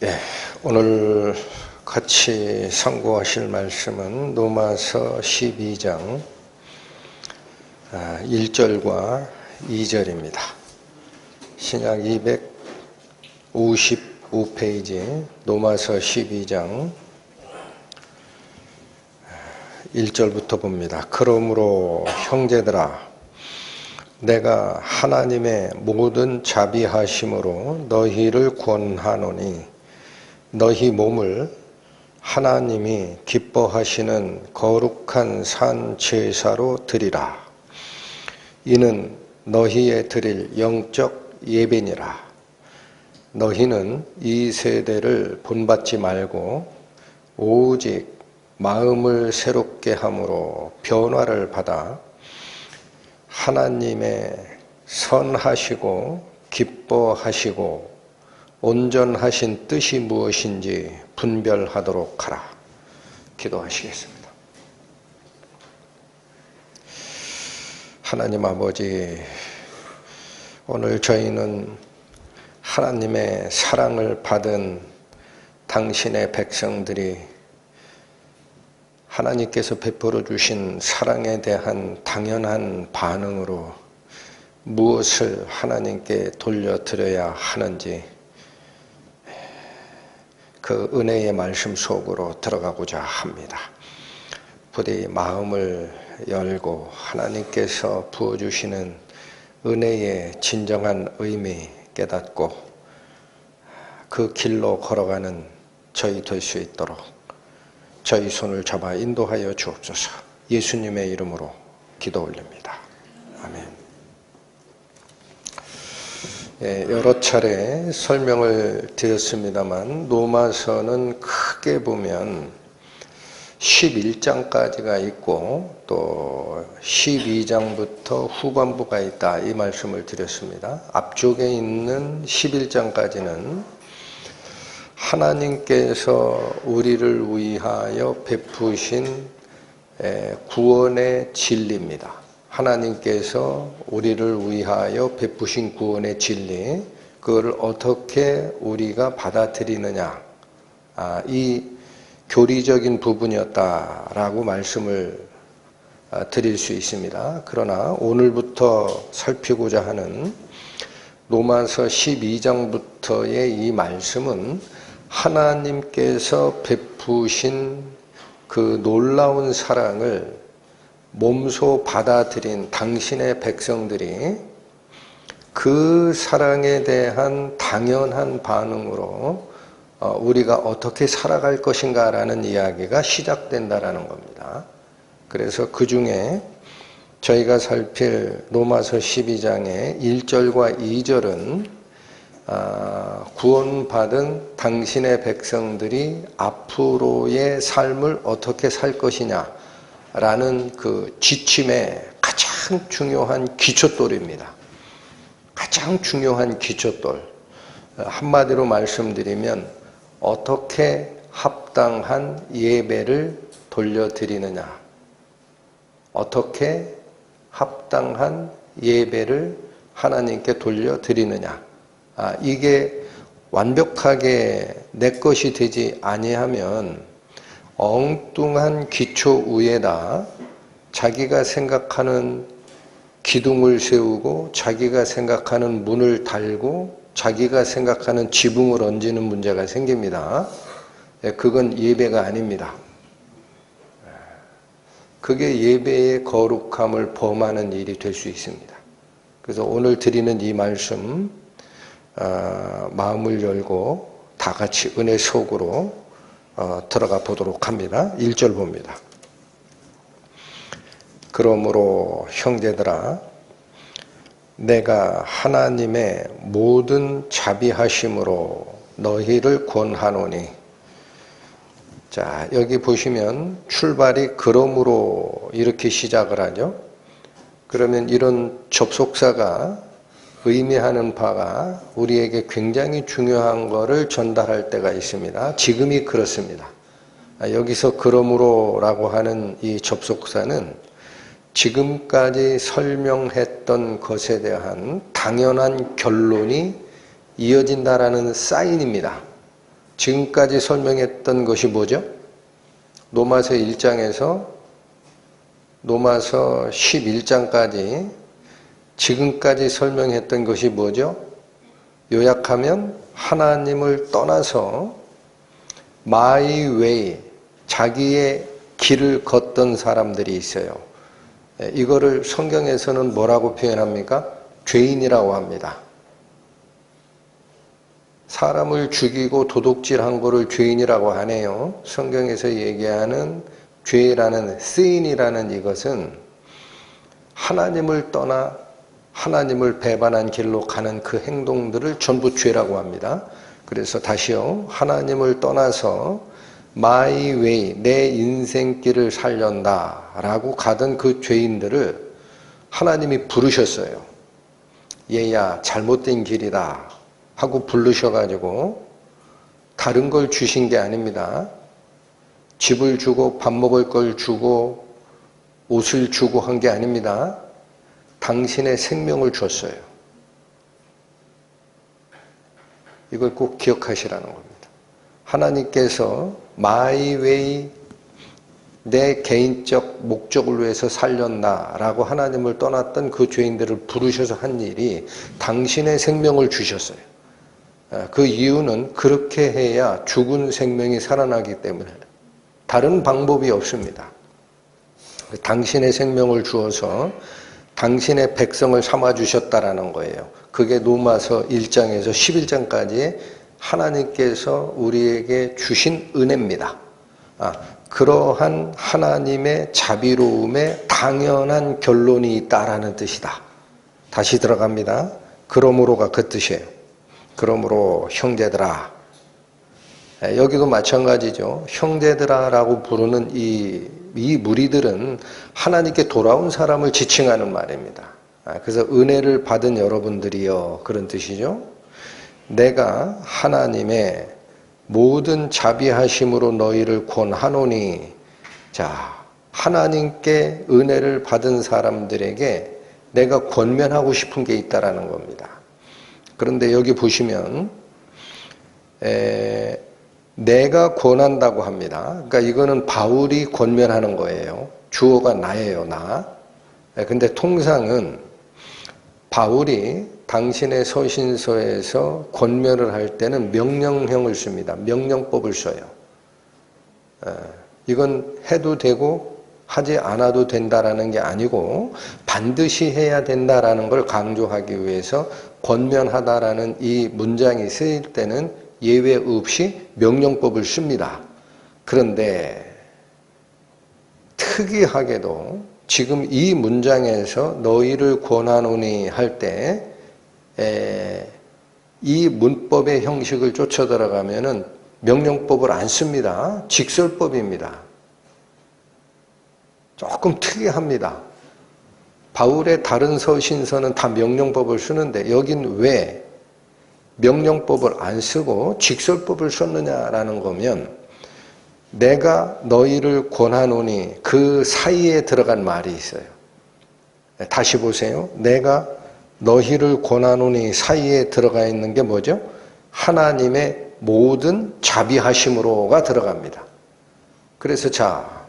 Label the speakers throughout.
Speaker 1: 예, 오늘 같이 상고하실 말씀은 로마서 12장 1절과 2절입니다. 신약 255페이지 로마서 12장 1절부터 봅니다. 그러므로 형제들아, 내가 하나님의 모든 자비하심으로 너희를 권하노니 너희 몸을 하나님이 기뻐하시는 거룩한 산 제사로 드리라. 이는 너희의 드릴 영적 예배니라. 너희는 이 세대를 본받지 말고 오직 마음을 새롭게 함으로 변화를 받아 하나님의 선하시고 기뻐하시고 온전하신 뜻이 무엇인지 분별하도록 하라. 기도하시겠습니다. 하나님 아버지, 오늘 저희는 하나님의 사랑을 받은 당신의 백성들이 하나님께서 베풀어 주신 사랑에 대한 당연한 반응으로 무엇을 하나님께 돌려드려야 하는지 그 은혜의 말씀 속으로 들어가고자 합니다. 부디 마음을 열고 하나님께서 부어주시는 은혜의 진정한 의미 깨닫고 그 길로 걸어가는 저희 될 수 있도록 저희 손을 잡아 인도하여 주옵소서. 예수님의 이름으로 기도 올립니다. 아멘. 여러 차례 설명을 드렸습니다만 로마서는 크게 보면 11장까지가 있고 또 12장부터 후반부가 있다, 이 말씀을 드렸습니다. 앞쪽에 있는 11장까지는 하나님께서 우리를 위하여 베푸신 구원의 진리입니다. 하나님께서 우리를 위하여 베푸신 구원의 진리, 그걸 어떻게 우리가 받아들이느냐, 이 교리적인 부분이었다라고 말씀을 드릴 수 있습니다. 그러나 오늘부터 살피고자 하는 로마서 12장부터의 이 말씀은 하나님께서 베푸신 그 놀라운 사랑을 몸소 받아들인 당신의 백성들이 그 사랑에 대한 당연한 반응으로 우리가 어떻게 살아갈 것인가 라는 이야기가 시작된다라는 겁니다. 그래서 그 중에 저희가 살필 로마서 12장의 1절과 2절은 구원받은 당신의 백성들이 앞으로의 삶을 어떻게 살 것이냐 라는 그 지침의 가장 중요한 기초돌입니다. 가장 중요한 기초돌. 한마디로 말씀드리면 어떻게 합당한 예배를 돌려드리느냐, 어떻게 합당한 예배를 하나님께 돌려드리느냐, 이게 완벽하게 내 것이 되지 아니하면 엉뚱한 기초 위에다 자기가 생각하는 기둥을 세우고 자기가 생각하는 문을 달고 자기가 생각하는 지붕을 얹는 문제가 생깁니다. 그건 예배가 아닙니다. 그게 예배의 거룩함을 범하는 일이 될 수 있습니다. 그래서 오늘 드리는 이 말씀 마음을 열고 다 같이 은혜 속으로 들어가 보도록 합니다. 1절 봅니다. 그러므로 형제들아, 내가 하나님의 모든 자비하심으로 너희를 권하노니. 자, 여기 보시면 출발이 그러므로 이렇게 시작을 하죠. 그러면 이런 접속사가 의미하는 바가 우리에게 굉장히 중요한 것을 전달할 때가 있습니다. 지금이 그렇습니다. 여기서 그러므로라고 하는 이 접속사는 지금까지 설명했던 것에 대한 당연한 결론이 이어진다라는 사인입니다. 지금까지 설명했던 것이 뭐죠? 로마서 1장에서 로마서 11장까지 지금까지 설명했던 것이 뭐죠? 요약하면 하나님을 떠나서 my way, 자기의 길을 걷던 사람들이 있어요. 이거를 성경에서는 뭐라고 표현합니까? 죄인이라고 합니다. 사람을 죽이고 도둑질한 거를 죄인이라고 하네요. 성경에서 얘기하는 죄라는 sin이라는 이것은 하나님을 떠나 하나님을 배반한 길로 가는 그 행동들을 전부 죄라고 합니다. 그래서 다시요. 하나님을 떠나서 my way, 내 인생길을 살련다 라고 가던 그 죄인들을 하나님이 부르셨어요. 얘야, 잘못된 길이다 하고 부르셔가지고 다른 걸 주신 게 아닙니다. 집을 주고 밥 먹을 걸 주고 옷을 주고 한 게 아닙니다. 당신의 생명을 줬어요. 이걸 꼭 기억하시라는 겁니다. 하나님께서 my way, 내 개인적 목적을 위해서 살렸나라고 하나님을 떠났던 그 죄인들을 부르셔서 한 일이 당신의 생명을 주셨어요. 그 이유는 그렇게 해야 죽은 생명이 살아나기 때문에 다른 방법이 없습니다. 당신의 생명을 주어서 당신의 백성을 삼아주셨다라는 거예요. 그게 로마서 1장에서 11장까지 하나님께서 우리에게 주신 은혜입니다. 그러한 하나님의 자비로움에 당연한 결론이 있다라는 뜻이다. 다시 들어갑니다. 그러므로가 그 뜻이에요. 그러므로 형제들아, 여기도 마찬가지죠. 형제들아라고 부르는 이 무리들은 하나님께 돌아온 사람을 지칭하는 말입니다. 그래서 은혜를 받은 여러분들이여, 그런 뜻이죠. 내가 하나님의 모든 자비하심으로 너희를 권하노니, 자, 하나님께 은혜를 받은 사람들에게 내가 권면하고 싶은 게 있다라는 겁니다. 그런데 여기 보시면 내가 권한다고 합니다. 그러니까 이거는 바울이 권면하는 거예요. 주어가 나예요, 나. 근데 통상은 바울이 당신의 서신서에서 권면을 할 때는 명령형을 씁니다. 명령법을 써요. 이건 해도 되고 하지 않아도 된다라는 게 아니고 반드시 해야 된다라는 걸 강조하기 위해서 권면하다라는 이 문장이 쓰일 때는 예외 없이 명령법을 씁니다. 그런데 특이하게도 지금 이 문장에서 너희를 권하노니 할 때 이 문법의 형식을 쫓아 들어가면은 명령법을 안 씁니다. 직설법입니다. 조금 특이합니다. 바울의 다른 서신서는 다 명령법을 쓰는데 여긴 왜 명령법을 안 쓰고 직설법을 썼느냐라는 거면 내가 너희를 권하노니 그 사이에 들어간 말이 있어요. 다시 보세요. 내가 너희를 권하노니 사이에 들어가 있는 게 뭐죠? 하나님의 모든 자비하심으로가 들어갑니다. 그래서 자,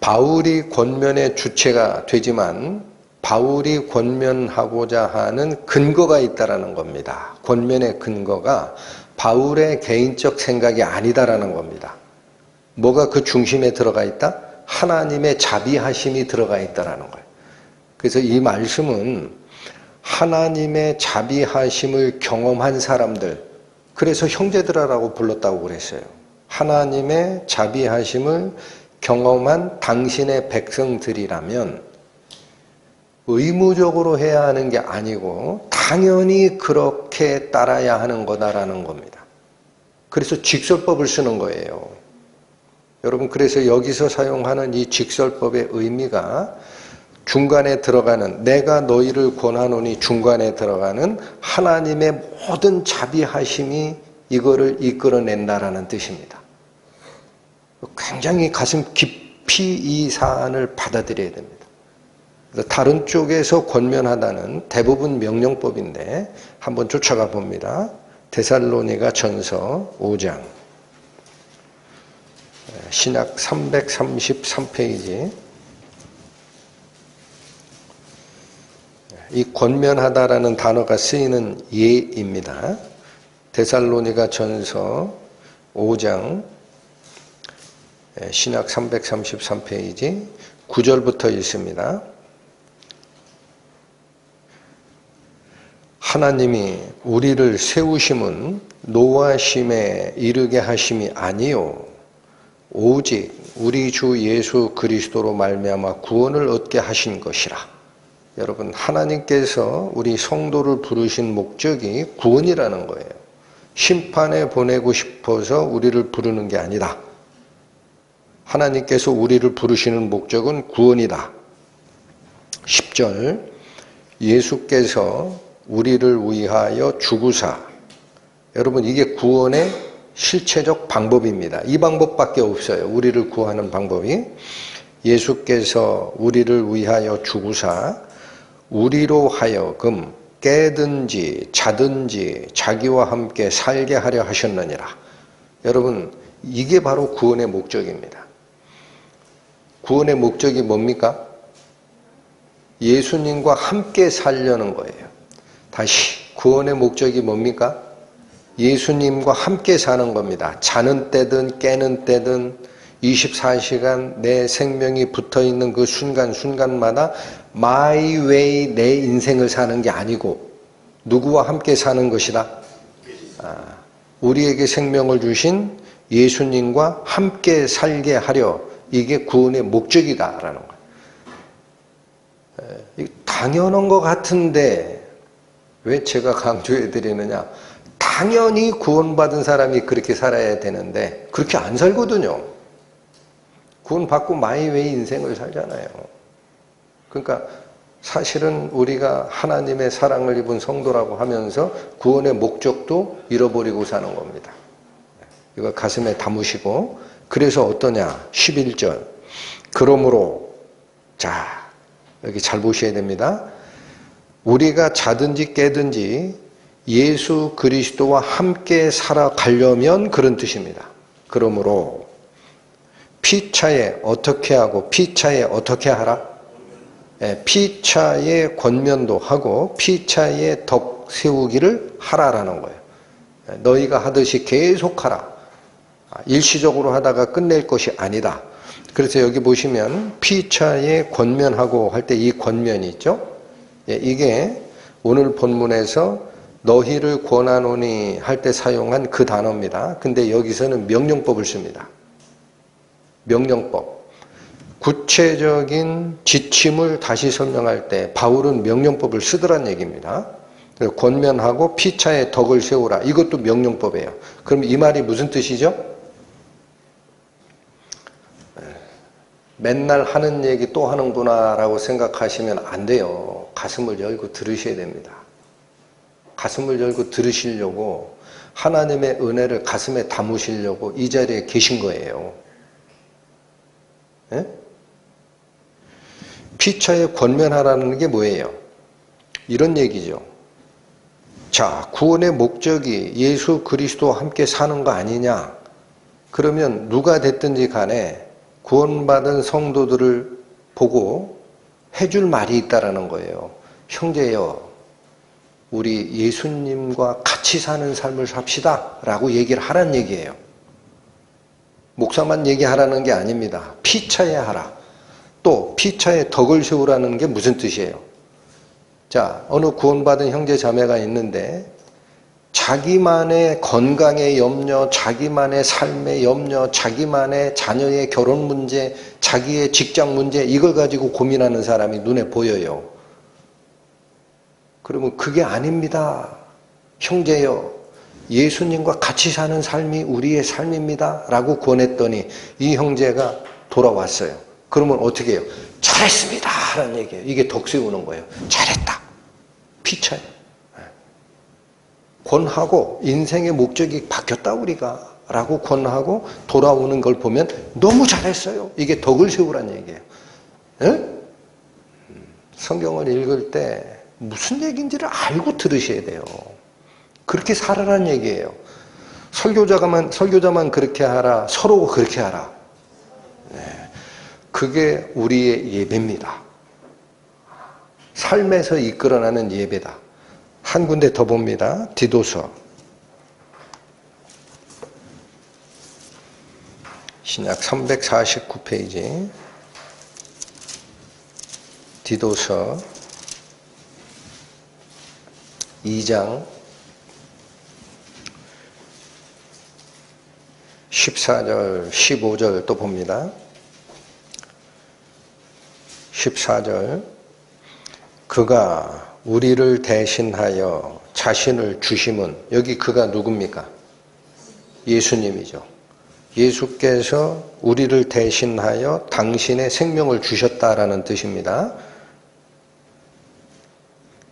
Speaker 1: 바울이 권면의 주체가 되지만 바울이 권면하고자 하는 근거가 있다라는 겁니다. 권면의 근거가 바울의 개인적 생각이 아니다라는 겁니다. 뭐가 그 중심에 들어가 있다? 하나님의 자비하심이 들어가 있다라는 거예요. 그래서 이 말씀은 하나님의 자비하심을 경험한 사람들, 그래서 형제들아라고 불렀다고 그랬어요. 하나님의 자비하심을 경험한 당신의 백성들이라면 의무적으로 해야 하는 게 아니고 당연히 그렇게 따라야 하는 거다라는 겁니다. 그래서 직설법을 쓰는 거예요. 여러분, 그래서 여기서 사용하는 이 직설법의 의미가 중간에 들어가는, 내가 너희를 권하노니 중간에 들어가는 하나님의 모든 자비하심이 이거를 이끌어낸다라는 뜻입니다. 굉장히 가슴 깊이 이 사안을 받아들여야 됩니다. 그래서 다른 쪽에서 권면하다는 대부분 명령법인데 한번 쫓아가 봅니다. 데살로니가 전서 5장 신약 333페이지. 이 권면하다라는 단어가 쓰이는 예입니다. 데살로니가 전서 5장 신약 333페이지 9절부터 읽습니다. 하나님이 우리를 세우심은 노하심에 이르게 하심이 아니요 오직 우리 주 예수 그리스도로 말미암아 구원을 얻게 하신 것이라. 여러분, 하나님께서 우리 성도를 부르신 목적이 구원이라는 거예요. 심판에 보내고 싶어서 우리를 부르는 게 아니다. 하나님께서 우리를 부르시는 목적은 구원이다. 10절, 예수께서 우리를 위하여 죽으사. 여러분, 이게 구원의 실체적 방법입니다. 이 방법밖에 없어요. 우리를 구하는 방법이. 예수께서 우리를 위하여 죽으사 우리로 하여금 깨든지 자든지 자기와 함께 살게 하려 하셨느니라. 여러분, 이게 바로 구원의 목적입니다. 구원의 목적이 뭡니까? 예수님과 함께 살려는 거예요. 다시, 구원의 목적이 뭡니까? 예수님과 함께 사는 겁니다. 자는 때든 깨는 때든 24시간 내 생명이 붙어있는 그 순간순간마다 my way 내 인생을 사는 게 아니고 누구와 함께 사는 것이다? 우리에게 생명을 주신 예수님과 함께 살게 하려, 이게 구원의 목적이다라는 거예요. 당연한 것 같은데 왜 제가 강조해 드리느냐? 당연히 구원받은 사람이 그렇게 살아야 되는데 그렇게 안 살거든요. 구원받고 마이웨이 인생을 살잖아요. 그러니까 사실은 우리가 하나님의 사랑을 입은 성도라고 하면서 구원의 목적도 잃어버리고 사는 겁니다. 이거 가슴에 담으시고, 그래서 어떠냐? 11절. 그러므로, 자, 여기 잘 보셔야 됩니다. 우리가 자든지 깨든지 예수 그리스도와 함께 살아가려면, 그런 뜻입니다. 그러므로 피차에 어떻게 하고 피차에 어떻게 하라? 피차에 권면도 하고 피차에 덕 세우기를 하라라는 거예요. 너희가 하듯이 계속하라. 일시적으로 하다가 끝낼 것이 아니다. 그래서 여기 보시면 피차에 권면하고 할 때 이 권면이 있죠. 이게 오늘 본문에서 너희를 권하노니 할 때 사용한 그 단어입니다. 근데 여기서는 명령법을 씁니다. 명령법. 구체적인 지침을 다시 설명할 때 바울은 명령법을 쓰더란 얘기입니다. 권면하고 피차에 덕을 세우라. 이것도 명령법이에요. 그럼 이 말이 무슨 뜻이죠? 맨날 하는 얘기 또 하는구나 라고 생각하시면 안 돼요. 가슴을 열고 들으셔야 됩니다. 가슴을 열고 들으시려고, 하나님의 은혜를 가슴에 담으시려고 이 자리에 계신 거예요. 예? 피차에 권면하라는 게 뭐예요? 이런 얘기죠. 자, 구원의 목적이 예수 그리스도와 함께 사는 거 아니냐? 그러면 누가 됐든지 간에 구원받은 성도들을 보고 해줄 말이 있다라는 거예요. 형제여, 우리 예수님과 같이 사는 삶을 삽시다 라고 얘기를 하라는 얘기예요. 목사만 얘기하라는 게 아닙니다. 피차에 하라. 또 피차에 덕을 세우라는 게 무슨 뜻이에요? 자, 어느 구원받은 형제 자매가 있는데 자기만의 건강의 염려, 자기만의 삶의 염려, 자기만의 자녀의 결혼 문제, 자기의 직장 문제, 이걸 가지고 고민하는 사람이 눈에 보여요. 그러면 그게 아닙니다. 형제여, 예수님과 같이 사는 삶이 우리의 삶입니다 라고 권했더니 이 형제가 돌아왔어요. 그러면 어떻게 해요? 잘했습니다 라는 얘기예요. 이게 덕 세우는 거예요. 잘했다. 피차에 권하고, 인생의 목적이 바뀌었다 우리가 라고 권하고 돌아오는 걸 보면 너무 잘했어요. 이게 덕을 세우란 얘기예요. 에? 성경을 읽을 때 무슨 얘기인지를 알고 들으셔야 돼요. 그렇게 살아라는 얘기예요. 설교자만 그렇게 하라. 서로 그렇게 하라. 네. 그게 우리의 예배입니다. 삶에서 이끌어나는 예배다. 한 군데 더 봅니다. 디도서. 신약 349페이지. 디도서 2장 14절, 15절 또 봅니다. 14절. 그가 우리를 대신하여 자신을 주심은, 여기 그가 누굽니까? 예수님이죠. 예수께서 우리를 대신하여 당신의 생명을 주셨다라는 뜻입니다.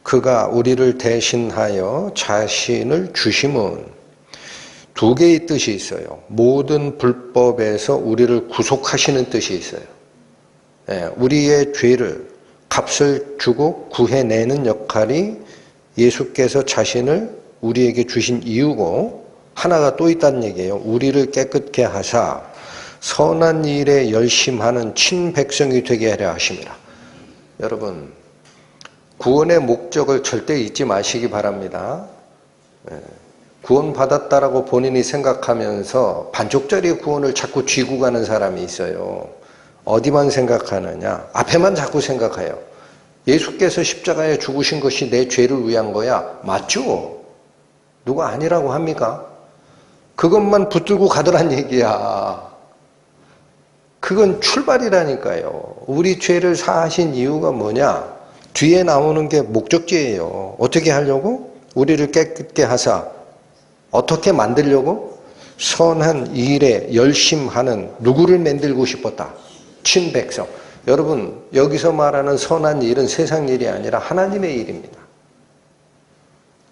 Speaker 1: 그가 우리를 대신하여 자신을 주심은 두 개의 뜻이 있어요. 모든 불법에서 우리를 구속하시는 뜻이 있어요. 우리의 죄를 값을 주고 구해내는 역할이 예수께서 자신을 우리에게 주신 이유고, 하나가 또 있다는 얘기예요. 우리를 깨끗게 하사 선한 일에 열심하는 친백성이 되게 하려 하심이라. 여러분, 구원의 목적을 절대 잊지 마시기 바랍니다. 구원받았다라고 본인이 생각하면서 반쪽짜리 구원을 자꾸 쥐고 가는 사람이 있어요. 어디만 생각하느냐? 앞에만 자꾸 생각해요. 예수께서 십자가에 죽으신 것이 내 죄를 위한 거야. 맞죠? 누가 아니라고 합니까? 그것만 붙들고 가더란 얘기야. 그건 출발이라니까요. 우리 죄를 사하신 이유가 뭐냐? 뒤에 나오는 게 목적지예요. 어떻게 하려고? 우리를 깨끗게 하사. 어떻게 만들려고? 선한 일에 열심하는, 누구를 만들고 싶었다? 친백성. 여러분, 여기서 말하는 선한 일은 세상 일이 아니라 하나님의 일입니다.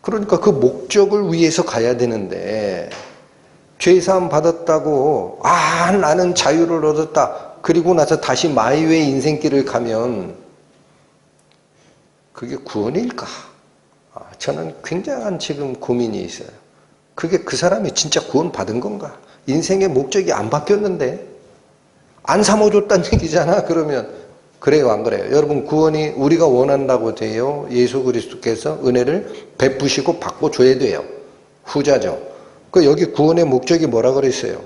Speaker 1: 그러니까 그 목적을 위해서 가야 되는데, 죄사함 받았다고 나는 자유를 얻었다, 그리고 나서 다시 마이웨이 인생길을 가면 그게 구원일까? 저는 굉장한 지금 고민이 있어요. 그게 그 사람이 진짜 구원 받은 건가? 인생의 목적이 안 바뀌었는데 안 삼아줬다는 얘기잖아. 그러면 그래요, 안 그래요? 여러분, 구원이 우리가 원한다고 돼요. 예수 그리스도께서 은혜를 베푸시고 받고 줘야 돼요. 후자죠. 여기 구원의 목적이 뭐라 그랬어요?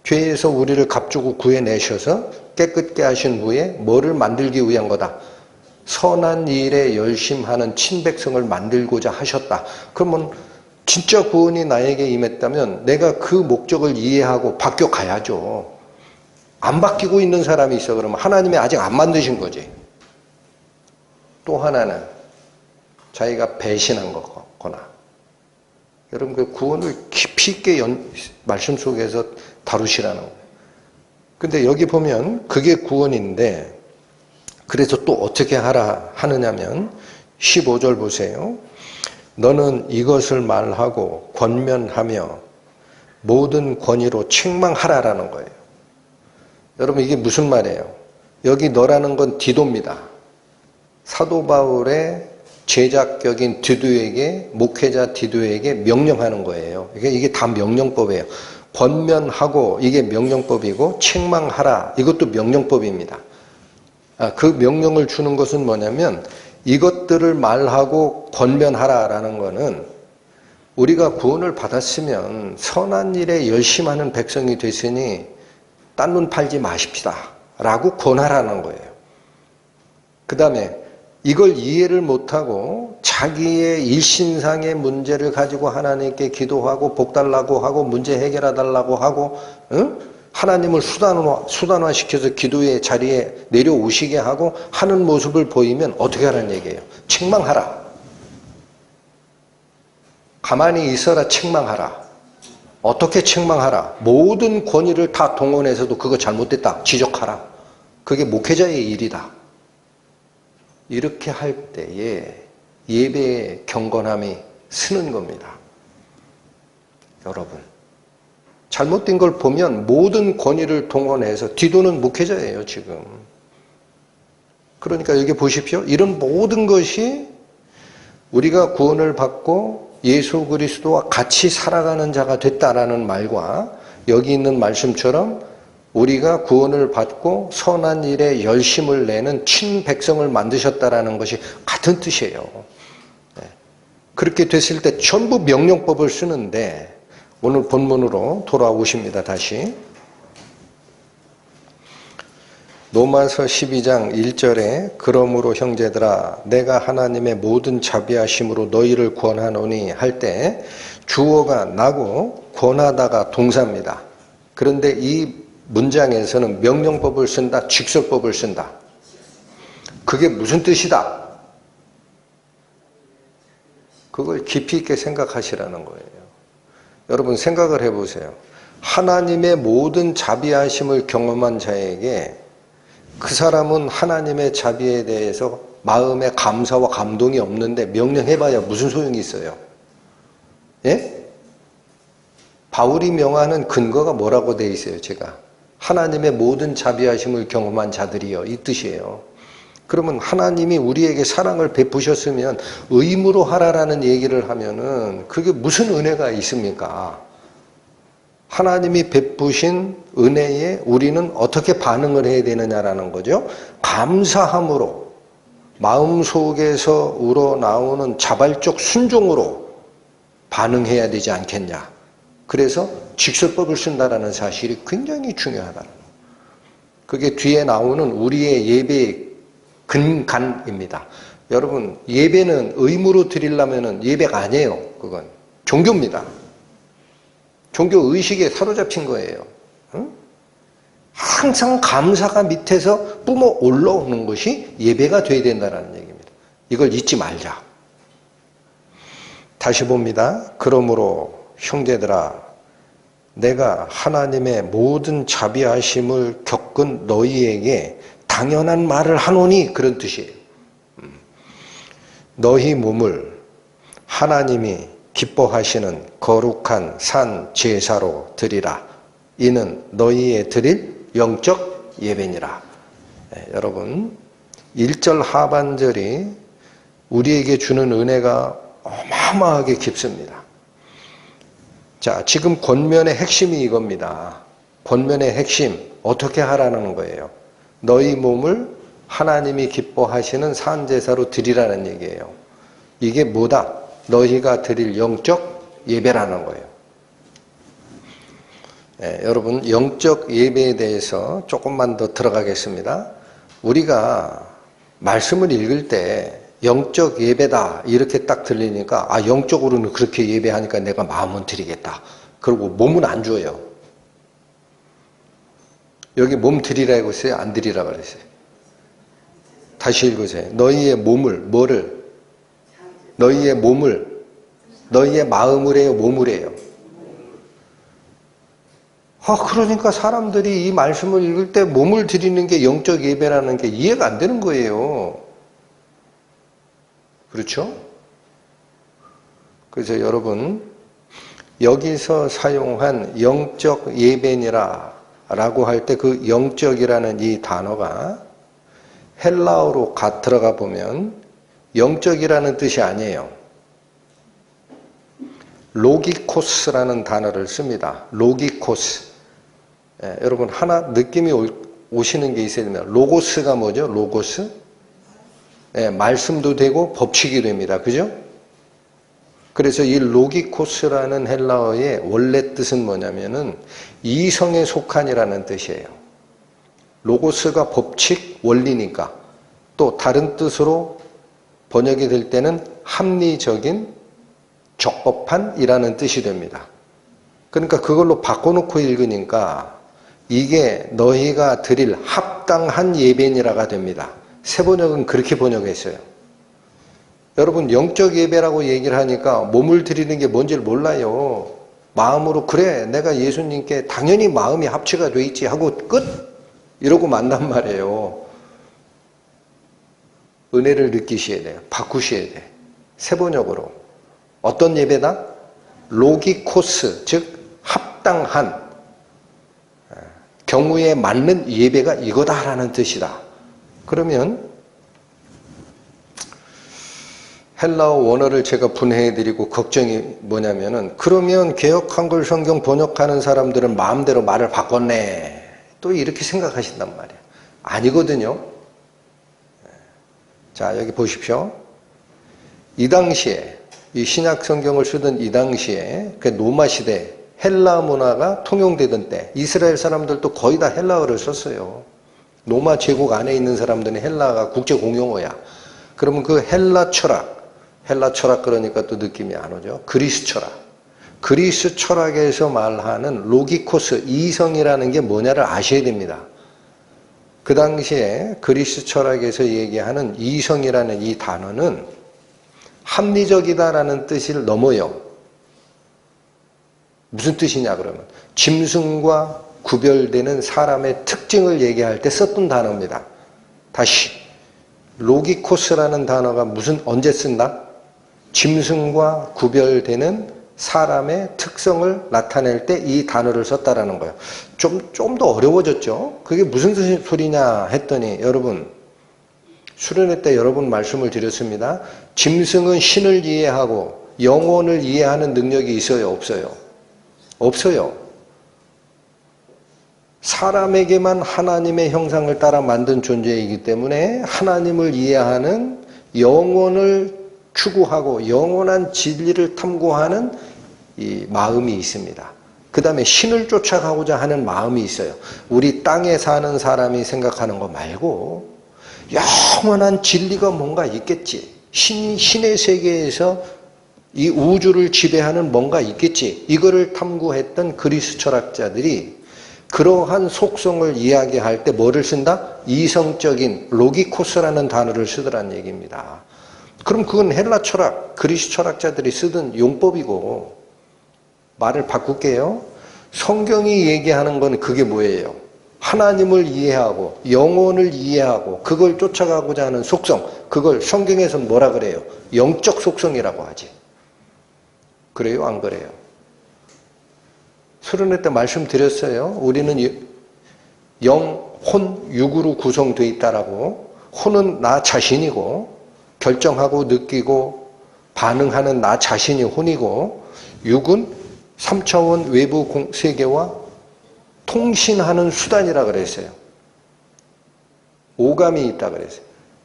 Speaker 1: 죄에서 우리를 값주고 구해내셔서 깨끗게 하신 후에 뭐를 만들기 위한 거다? 선한 일에 열심하는 친백성을 만들고자 하셨다. 그러면 진짜 구원이 나에게 임했다면 내가 그 목적을 이해하고 바뀌어 가야죠. 안 바뀌고 있는 사람이 있어. 그러면 하나님이 아직 안 만드신 거지. 또 하나는 자기가 배신한 거거나. 여러분, 그 구원을 깊이 있게 말씀 속에서 다루시라는 거예요. 근데 여기 보면 그게 구원인데, 그래서 또 어떻게 하느냐면 15절 보세요. 너는 이것을 말하고 권면하며 모든 권위로 책망하라라는 거예요. 여러분, 이게 무슨 말이에요? 여기 너라는 건 디도입니다. 사도 바울의 제자격인 디도에게, 목회자 디도에게 명령하는 거예요. 이게 다 명령법이에요. 권면하고, 이게 명령법이고, 책망하라, 이것도 명령법입니다. 그 명령을 주는 것은 뭐냐면, 이것들을 말하고 권면하라라는 거는 우리가 구원을 받았으면 선한 일에 열심하는 백성이 됐으니 딴 눈 팔지 마십시다 라고 권하라는 거예요. 그 다음에 이걸 이해를 못하고 자기의 일신상의 문제를 가지고 하나님께 기도하고 복 달라고 하고 문제 해결해 달라고 하고, 하나님을 수단화시켜서 기도의 자리에 내려오시게 하고 하는 모습을 보이면 어떻게 하라는 얘기예요? 책망하라. 가만히 있어라. 책망하라. 어떻게 책망하라? 모든 권위를 다 동원해서도 그거 잘못됐다, 지적하라. 그게 목회자의 일이다. 이렇게 할 때에 예배의 경건함이 쓰는 겁니다. 여러분, 잘못된 걸 보면 모든 권위를 동원해서, 디도는 목회자예요 지금. 그러니까 여기 보십시오. 이런 모든 것이 우리가 구원을 받고 예수 그리스도와 같이 살아가는 자가 됐다라는 말과 여기 있는 말씀처럼 우리가 구원을 받고 선한 일에 열심을 내는 친백성을 만드셨다라는 것이 같은 뜻이에요. 그렇게 됐을 때 전부 명령법을 쓰는데 오늘 본문으로 돌아오십니다. 다시 로마서 12장 1절에 그러므로 형제들아 내가 하나님의 모든 자비하심으로 너희를 권하노니 할 때 주어가 나고 권하다가 동사입니다. 그런데 이 문장에서는 명령법을 쓴다, 직설법을 쓴다. 그게 무슨 뜻이다? 그걸 깊이 있게 생각하시라는 거예요. 여러분 생각을 해보세요. 하나님의 모든 자비하심을 경험한 자에게 그 사람은 하나님의 자비에 대해서 마음에 감사와 감동이 없는데 명령해봐야 무슨 소용이 있어요? 예? 바울이 명하는 근거가 뭐라고 돼 있어요? 제가 하나님의 모든 자비하심을 경험한 자들이요 이 뜻이에요. 그러면 하나님이 우리에게 사랑을 베푸셨으면 의무로 하라라는 얘기를 하면은 그게 무슨 은혜가 있습니까? 하나님이 베푸신 은혜에 우리는 어떻게 반응을 해야 되느냐라는 거죠. 감사함으로 마음속에서 우러나오는 자발적 순종으로 반응해야 되지 않겠냐. 그래서 직설법을 쓴다라는 사실이 굉장히 중요하다는 거예요. 그게 뒤에 나오는 우리의 예배의 근간입니다. 여러분 예배는 의무로 드리려면 예배가 아니에요. 그건 종교입니다. 종교 의식에 사로잡힌 거예요. 응? 항상 감사가 밑에서 뿜어 올라오는 것이 예배가 돼야 된다는 얘기입니다. 이걸 잊지 말자. 다시 봅니다. 그러므로 형제들아 내가 하나님의 모든 자비하심을 겪은 너희에게 당연한 말을 하노니 그런 뜻이에요. 너희 몸을 하나님이 기뻐하시는 거룩한 산 제사로 드리라. 이는 너희의 드릴 영적 예배니라. 네, 여러분 1절 하반절이 우리에게 주는 은혜가 어마어마하게 깊습니다. 자, 지금 권면의 핵심이 이겁니다. 권면의 핵심 어떻게 하라는 거예요? 너희 몸을 하나님이 기뻐하시는 산 제사로 드리라는 얘기예요. 이게 뭐다? 너희가 드릴 영적 예배라는 거예요. 네, 여러분 영적 예배에 대해서 조금만 더 들어가겠습니다. 우리가 말씀을 읽을 때 영적 예배다 이렇게 딱 들리니까 아 영적으로는 그렇게 예배하니까 내가 마음은 드리겠다. 그리고 몸은 안 줘요. 여기 몸 드리라고 했어요? 안 드리라고 그랬어요? 다시 읽으세요. 너희의 몸을 뭐를? 너희의 몸을 너희의 마음을 해요? 몸을 해요? 그러니까 사람들이 이 말씀을 읽을 때 몸을 드리는 게 영적 예배라는 게 이해가 안 되는 거예요. 그렇죠? 그래서 여러분 여기서 사용한 영적 예배니라 라고 할 때 그 영적이라는 이 단어가 헬라어로 들어가 보면 영적이라는 뜻이 아니에요. 로기코스라는 단어를 씁니다. 로기코스. 여러분 하나 느낌이 오시는 게 있어야 됩니다. 로고스가 뭐죠? 로고스? 말씀도 되고 법칙이 됩니다. 그죠? 그래서 이 로기코스라는 헬라어의 원래 뜻은 뭐냐면은 이성에 속한이라는 뜻이에요. 로고스가 법칙, 원리니까 또 다른 뜻으로 번역이 될 때는 합리적인, 적법한이라는 뜻이 됩니다. 그러니까 그걸로 바꿔놓고 읽으니까 이게 너희가 드릴 합당한 예배니라가 됩니다. 새 번역은 그렇게 번역했어요. 여러분 영적 예배라고 얘기를 하니까 몸을 드리는 게 뭔지를 몰라요. 마음으로 그래 내가 예수님께 당연히 마음이 합치가 돼 있지 하고 끝 이러고 만난 말이에요. 은혜를 느끼셔야 돼요. 바꾸셔야 돼. 새 번역으로 어떤 예배다? 로기코스 즉 합당한 경우에 맞는 예배가 이거다라는 뜻이다. 그러면 헬라어 원어를 제가 분해해드리고 걱정이 뭐냐면은 그러면 개역 한글 성경 번역하는 사람들은 마음대로 말을 바꿨네. 또 이렇게 생각하신단 말이에요. 아니거든요. 자, 여기 보십시오. 이 당시에 이 신약 성경을 쓰던 이 당시에 그 로마 시대 헬라 문화가 통용되던 때 이스라엘 사람들도 거의 다 헬라어를 썼어요. 로마 제국 안에 있는 사람들은 헬라가 국제 공용어야. 그러면 그 헬라 철학 그러니까 또 느낌이 안 오죠. 그리스 철학. 그리스 철학에서 말하는 로기코스, 이성이라는 게 뭐냐를 아셔야 됩니다. 그 당시에 그리스 철학에서 얘기하는 이성이라는 이 단어는 합리적이다라는 뜻을 넘어요. 무슨 뜻이냐 그러면 짐승과 구별되는 사람의 특징을 얘기할 때 썼던 단어입니다. 다시 로기코스라는 단어가 언제 쓴다? 짐승과 구별되는 사람의 특성을 나타낼 때 이 단어를 썼다라는 거예요. 좀 더 어려워졌죠? 그게 무슨 소리냐 했더니 여러분 수련회 때 여러 번 말씀을 드렸습니다. 짐승은 신을 이해하고 영혼을 이해하는 능력이 있어요? 없어요? 없어요. 사람에게만 하나님의 형상을 따라 만든 존재이기 때문에 하나님을 이해하는 영혼을 추구하고 영원한 진리를 탐구하는 이 마음이 있습니다. 그 다음에 신을 쫓아가고자 하는 마음이 있어요. 우리 땅에 사는 사람이 생각하는 거 말고 영원한 진리가 뭔가 있겠지. 신의 세계에서 이 우주를 지배하는 뭔가 있겠지. 이거를 탐구했던 그리스 철학자들이 그러한 속성을 이야기할 때 뭐를 쓴다? 이성적인 로기코스라는 단어를 쓰더란 얘기입니다. 그럼 그건 헬라 철학, 그리스 철학자들이 쓰던 용법이고 말을 바꿀게요. 성경이 얘기하는 건 그게 뭐예요? 하나님을 이해하고 영혼을 이해하고 그걸 쫓아가고자 하는 속성, 그걸 성경에서는 뭐라 그래요? 영적 속성이라고 하지. 그래요? 안 그래요? 수련회 때 말씀드렸어요. 우리는 영, 혼, 육으로 구성되어 있다라고. 혼은 나 자신이고 결정하고 느끼고 반응하는 나 자신이 혼이고 육은 3차원 외부 세계와 통신하는 수단이라 그랬어요. 오감이 있다 그랬어요.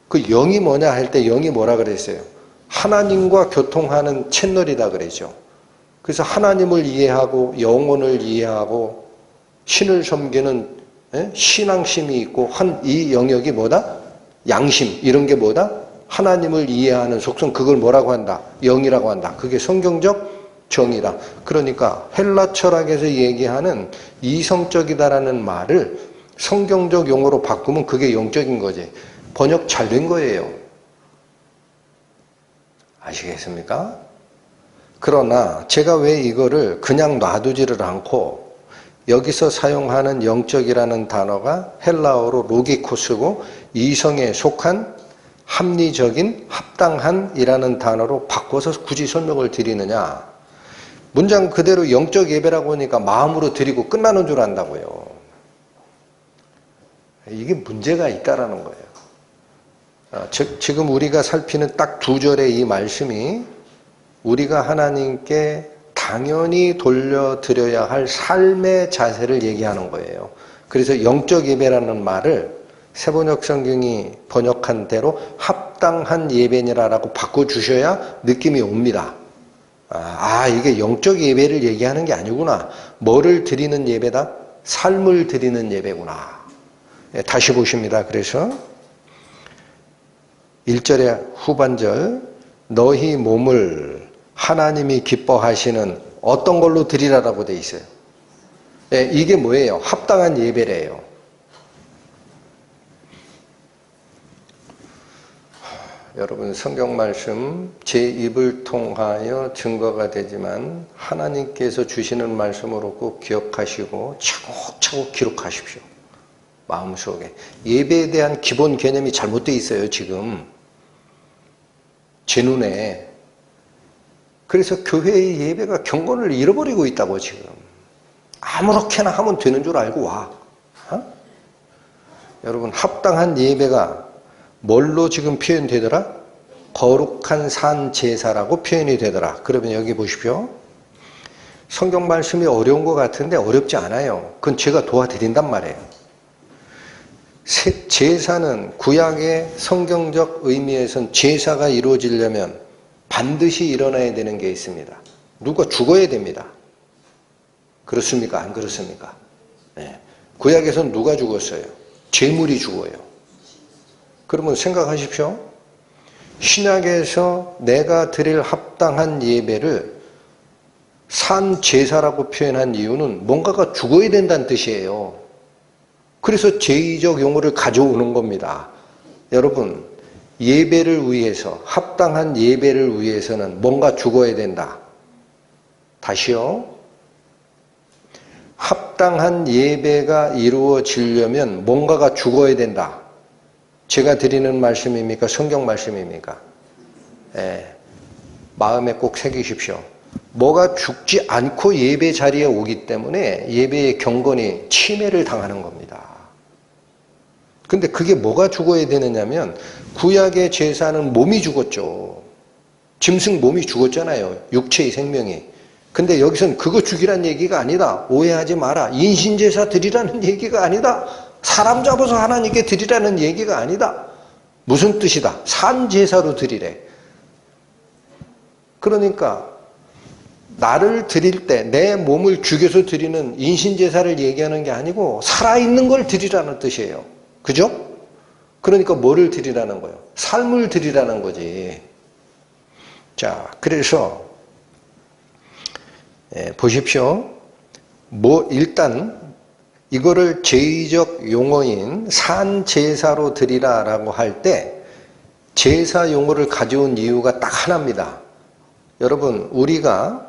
Speaker 1: 그 영이 뭐냐 할 때 영이 뭐라 그랬어요? 하나님과 교통하는 채널이다 그랬죠. 그래서 하나님을 이해하고 영혼을 이해하고 신을 섬기는 신앙심이 있고 이 영역이 뭐다? 양심 이런 게 뭐다? 하나님을 이해하는 속성 그걸 뭐라고 한다? 영이라고 한다. 그게 성경적 정의다. 그러니까 헬라 철학에서 얘기하는 이성적이다라는 말을 성경적 용어로 바꾸면 그게 영적인 거지. 번역 잘 된 거예요. 아시겠습니까? 그러나 제가 왜 이거를 그냥 놔두지를 않고 여기서 사용하는 영적이라는 단어가 헬라어로 로기코스고 이성에 속한 합리적인 합당한이라는 단어로 바꿔서 굳이 설명을 드리느냐. 문장 그대로 영적 예배라고 하니까 마음으로 드리고 끝나는 줄 안다고요. 이게 문제가 있다라는 거예요. 즉 지금 우리가 살피는 딱 2절의 이 말씀이 우리가 하나님께 당연히 돌려드려야 할 삶의 자세를 얘기하는 거예요. 그래서 영적 예배라는 말을 새번역 성경이 번역한 대로 합당한 예배니라라고 바꿔주셔야 느낌이 옵니다. 이게 영적 예배를 얘기하는 게 아니구나. 뭐를 드리는 예배다? 삶을 드리는 예배구나. 다시 보십니다. 그래서 1절의 후반절 너희 몸을 하나님이 기뻐하시는 어떤 걸로 드리라라고 돼 있어요. 이게 뭐예요? 합당한 예배래요. 여러분 성경 말씀 제 입을 통하여 증거가 되지만 하나님께서 주시는 말씀으로 꼭 기억하시고 차곡차곡 기록하십시오. 마음속에. 예배에 대한 기본 개념이 잘못되어 있어요. 지금 제 눈에. 그래서 교회의 예배가 경건을 잃어버리고 있다고 지금. 아무렇게나 하면 되는 줄 알고 와. 여러분 합당한 예배가 뭘로 지금 표현되더라? 거룩한 산 제사라고 표현이 되더라. 그러면 여기 보십시오. 성경 말씀이 어려운 것 같은데 어렵지 않아요. 그건 제가 도와드린단 말이에요. 제사는 구약의 성경적 의미에선 제사가 이루어지려면 반드시 일어나야 되는 게 있습니다. 누가 죽어야 됩니다. 그렇습니까? 안 그렇습니까? 네. 구약에서는 누가 죽었어요? 제물이 죽어요. 그러면 생각하십시오. 신약에서 내가 드릴 합당한 예배를 산 제사라고 표현한 이유는 뭔가가 죽어야 된다는 뜻이에요. 그래서 제의적 용어를 가져오는 겁니다. 여러분, 예배를 위해서, 합당한 예배를 위해서는 뭔가 죽어야 된다. 다시요. 합당한 예배가 이루어지려면 뭔가가 죽어야 된다. 제가 드리는 말씀입니까? 성경 말씀입니까? 예, 마음에 꼭 새기십시오. 뭐가 죽지 않고 예배 자리에 오기 때문에 예배의 경건이 침해를 당하는 겁니다. 근데 그게 뭐가 죽어야 되느냐면 구약의 제사는 몸이 죽었죠. 짐승 몸이 죽었잖아요. 육체의 생명이. 근데 여기선 그거 죽이란 얘기가 아니다. 오해하지 마라. 인신제사 드리라는 얘기가 아니다. 사람 잡아서 하나님께 드리라는 얘기가 아니다. 무슨 뜻이다? 산제사로 드리래. 그러니까 나를 드릴 때 내 몸을 죽여서 드리는 인신제사를 얘기하는 게 아니고 살아있는 걸 드리라는 뜻이에요. 그죠? 그러니까 뭐를 드리라는 거예요? 삶을 드리라는 거지. 자, 그래서 보십시오. 일단 이거를 제의적 용어인 산제사로 드리라라고 할 때 제사 용어를 가져온 이유가 딱 하나입니다. 여러분, 우리가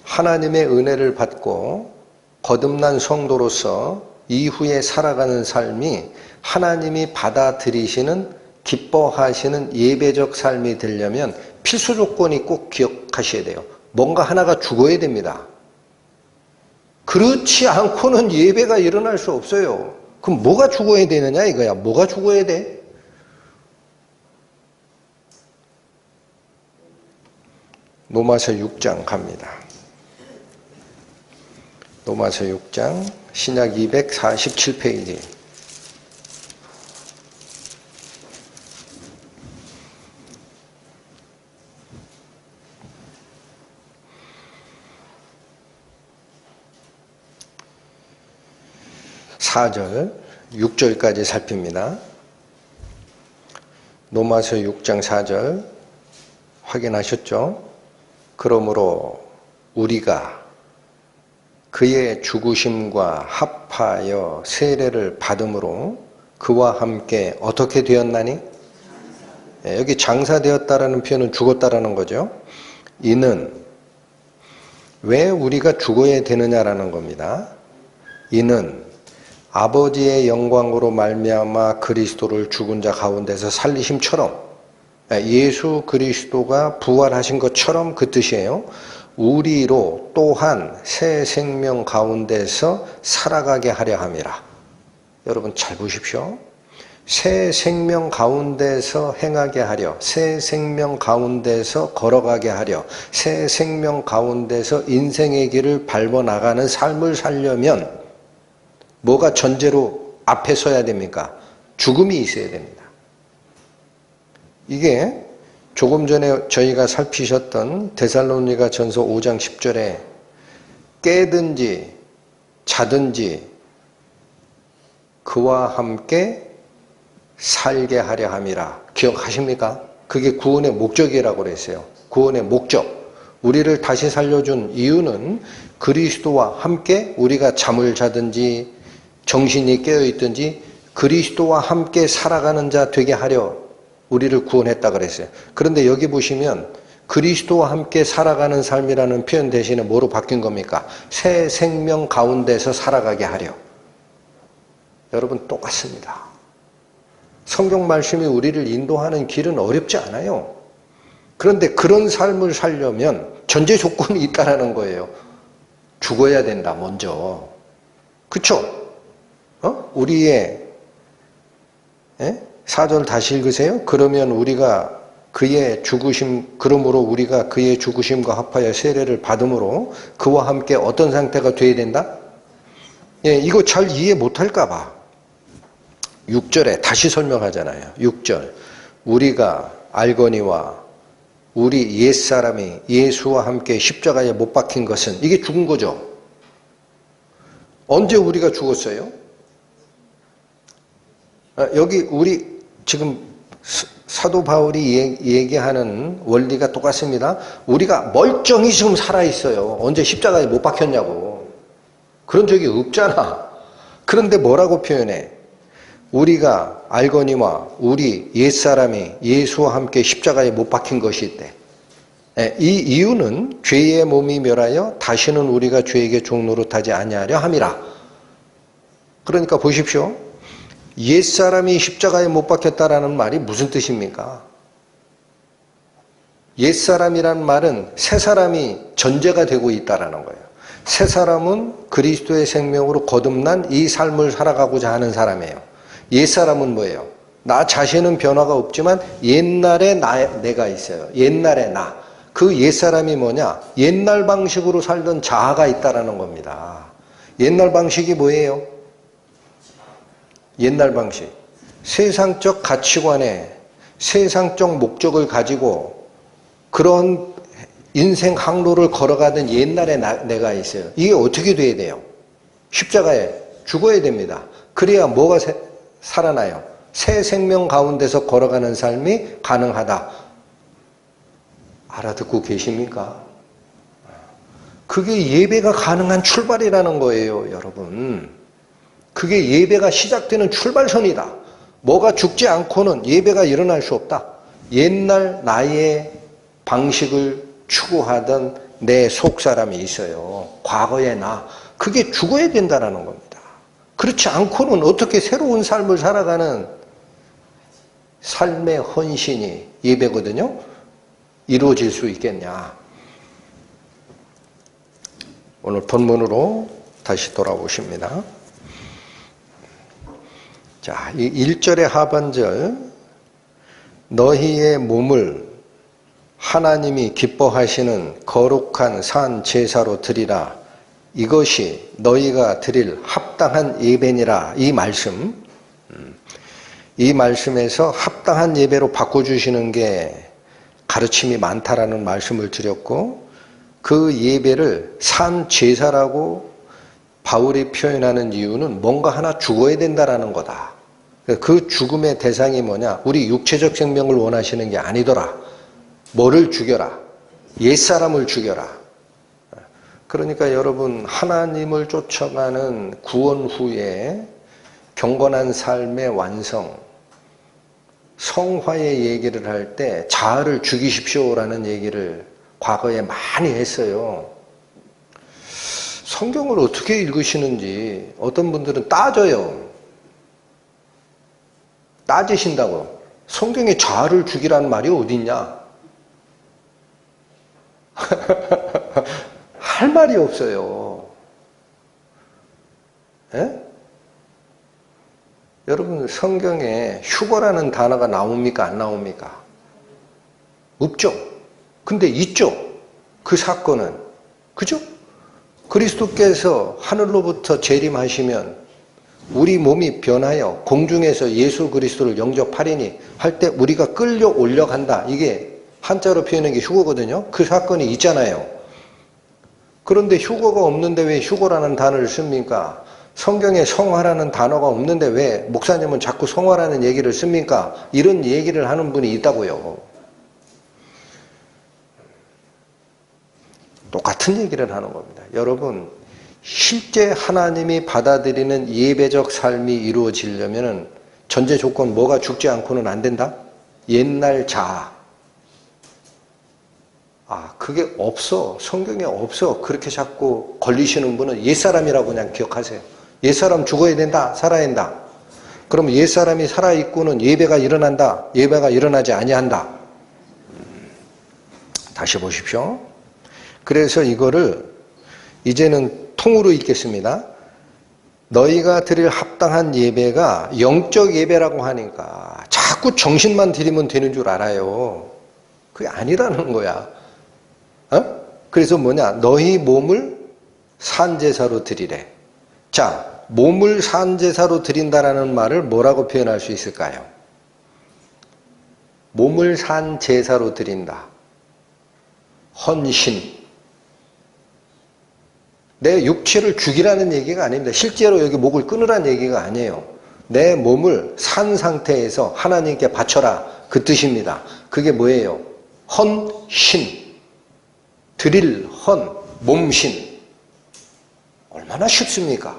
Speaker 1: 하나님의 은혜를 받고 거듭난 성도로서 이후에 살아가는 삶이 하나님이 받아들이시는 기뻐하시는 예배적 삶이 되려면 필수 조건이 꼭 기억하셔야 돼요. 뭔가 하나가 죽어야 됩니다. 그렇지 않고는 예배가 일어날 수 없어요. 그럼 뭐가 죽어야 되느냐 이거야. 뭐가 죽어야 돼? 로마서 6장 갑니다. 로마서 6장 신약 247페이지. (4절) (6절까지) 살핍니다. 로마서 6장 4절 확인하셨죠? 그러므로 우리가 그의 죽으심과 합하여 세례를 받음으로 그와 함께 어떻게 되었나니? 여기 장사되었다라는 표현은 죽었다라는 거죠. 이는 왜 우리가 죽어야 되느냐라는 겁니다. 이는 아버지의 영광으로 말미암아 그리스도를 죽은 자 가운데서 살리심처럼 예수 그리스도가 부활하신 것처럼 그 뜻이에요. 우리로 또한 새 생명 가운데서 살아가게 하려 함이라. 여러분 잘 보십시오. 새 생명 가운데서 행하게 하려, 새 생명 가운데서 걸어가게 하려, 새 생명 가운데서 인생의 길을 밟아나가는 삶을 살려면 뭐가 전제로 앞에 서야 됩니까? 죽음이 있어야 됩니다. 이게 조금 전에 저희가 살피셨던 데살로니가 전서 5장 10절에 깨든지 자든지 그와 함께 살게 하려 함이라. 기억하십니까? 그게 구원의 목적이라고 그랬어요. 구원의 목적. 우리를 다시 살려준 이유는 그리스도와 함께 우리가 잠을 자든지 정신이 깨어있든지 그리스도와 함께 살아가는 자 되게 하려 우리를 구원했다 그랬어요. 그런데 여기 보시면 그리스도와 함께 살아가는 삶이라는 표현 대신에 뭐로 바뀐 겁니까? 새 생명 가운데서 살아가게 하려. 여러분 똑같습니다. 성경 말씀이 우리를 인도하는 길은 어렵지 않아요. 그런데 그런 삶을 살려면 전제 조건이 있다라는 거예요. 죽어야 된다 먼저. 그쵸? 우리의 4절 다시 읽으세요. 그러면 우리가 그의 죽으심, 그러므로 우리가 그의 죽으심과 합하여 세례를 받음으로 그와 함께 어떤 상태가 돼야 된다? 예, 이거 잘 이해 못할까 봐. 6절에 다시 설명하잖아요. 6절. 우리가 알거니와 우리 옛사람이 예수와 함께 십자가에 못 박힌 것은, 이게 죽은 거죠. 언제 우리가 죽었어요? 여기 우리 지금 사도 바울이 얘기하는 원리가 똑같습니다. 우리가 멀쩡히 지금 살아있어요. 언제 십자가에 못 박혔냐고. 그런 적이 없잖아. 그런데 뭐라고 표현해? 우리가 알거니와 우리 옛사람이 예수와 함께 십자가에 못 박힌 것이 있대. 이 이유는 죄의 몸이 멸하여 다시는 우리가 죄에게 종노릇하지 아니하려 함이라. 그러니까 보십시오. 옛사람이 십자가에 못 박혔다라는 말이 무슨 뜻입니까? 옛사람이란 말은 새사람이 전제가 되고 있다라는 거예요. 새사람은 그리스도의 생명으로 거듭난 이 삶을 살아가고자 하는 사람이에요. 옛사람은 뭐예요? 나 자신은 변화가 없지만 옛날에 내가 있어요. 옛날에 나. 그 옛사람이 뭐냐? 옛날 방식으로 살던 자아가 있다라는 겁니다. 옛날 방식이 뭐예요? 옛날 방식. 세상적 가치관에 세상적 목적을 가지고 그런 인생 항로를 걸어가던 옛날에 내가 있어요. 이게 어떻게 돼야 돼요? 십자가에 죽어야 됩니다. 그래야 뭐가 살아나요? 새 생명 가운데서 걸어가는 삶이 가능하다. 알아듣고 계십니까? 그게 예배가 가능한 출발이라는 거예요, 여러분. 그게 예배가 시작되는 출발선이다. 뭐가 죽지 않고는 예배가 일어날 수 없다. 옛날 나의 방식을 추구하던 내 속사람이 있어요. 과거의 나. 그게 죽어야 된다는 겁니다. 그렇지 않고는 어떻게 새로운 삶을 살아가는 삶의 헌신이 예배거든요. 이루어질 수 있겠냐. 오늘 본문으로 다시 돌아오십니다. 자, 이 1절의 하반절, 너희의 몸을 하나님이 기뻐하시는 거룩한 산 제사로 드리라. 이것이 너희가 드릴 합당한 예배니라. 이 말씀에서 합당한 예배로 바꿔주시는 게 가르침이 많다라는 말씀을 드렸고, 그 예배를 산 제사라고 바울이 표현하는 이유는 뭔가 하나 죽어야 된다라는 거다. 그 죽음의 대상이 뭐냐? 우리 육체적 생명을 원하시는 게 아니더라. 뭐를 죽여라? 옛사람을 죽여라. 그러니까 여러분, 하나님을 쫓아가는 구원 후에 경건한 삶의 완성, 성화의 얘기를 할 때 자아를 죽이십시오라는 얘기를 과거에 많이 했어요. 성경을 어떻게 읽으시는지 어떤 분들은 따져요. 따지신다고. 성경에 자아를 죽이라는 말이 어디 있냐? 할 말이 없어요. 예? 여러분, 성경에 휴거라는 단어가 나옵니까? 안 나옵니까? 없죠. 근데 있죠. 그 사건은. 그죠? 그리스도께서 하늘로부터 재림하시면 우리 몸이 변하여 공중에서 예수 그리스도를 영접하리니 할 때 우리가 끌려 올려간다. 이게 한자로 표현한 게 휴거거든요. 그 사건이 있잖아요. 그런데 휴거가 없는데 왜 휴거라는 단어를 씁니까? 성경에 성화라는 단어가 없는데 왜 목사님은 자꾸 성화라는 얘기를 씁니까? 이런 얘기를 하는 분이 있다고요. 똑같은 얘기를 하는 겁니다. 여러분, 실제 하나님이 받아들이는 예배적 삶이 이루어지려면 전제 조건 뭐가 죽지 않고는 안 된다? 옛날 자아. 그게 없어. 성경에 없어. 그렇게 자꾸 걸리시는 분은 옛사람이라고 그냥 기억하세요. 옛사람 죽어야 된다. 살아야 된다. 그럼 옛사람이 살아있고는 예배가 일어난다. 예배가 일어나지 아니한다. 다시 보십시오. 그래서 이거를 이제는 통으로 읽겠습니다. 너희가 드릴 합당한 예배가 영적 예배라고 하니까 자꾸 정신만 드리면 되는 줄 알아요. 그게 아니라는 거야. 그래서 뭐냐? 너희 몸을 산제사로 드리래. 자, 몸을 산제사로 드린다라는 말을 뭐라고 표현할 수 있을까요? 몸을 산제사로 드린다. 헌신. 내 육체를 죽이라는 얘기가 아닙니다. 실제로 여기 목을 끊으라는 얘기가 아니에요. 내 몸을 산 상태에서 하나님께 바쳐라. 그 뜻입니다. 그게 뭐예요? 헌신. 드릴 헌, 몸신. 얼마나 쉽습니까?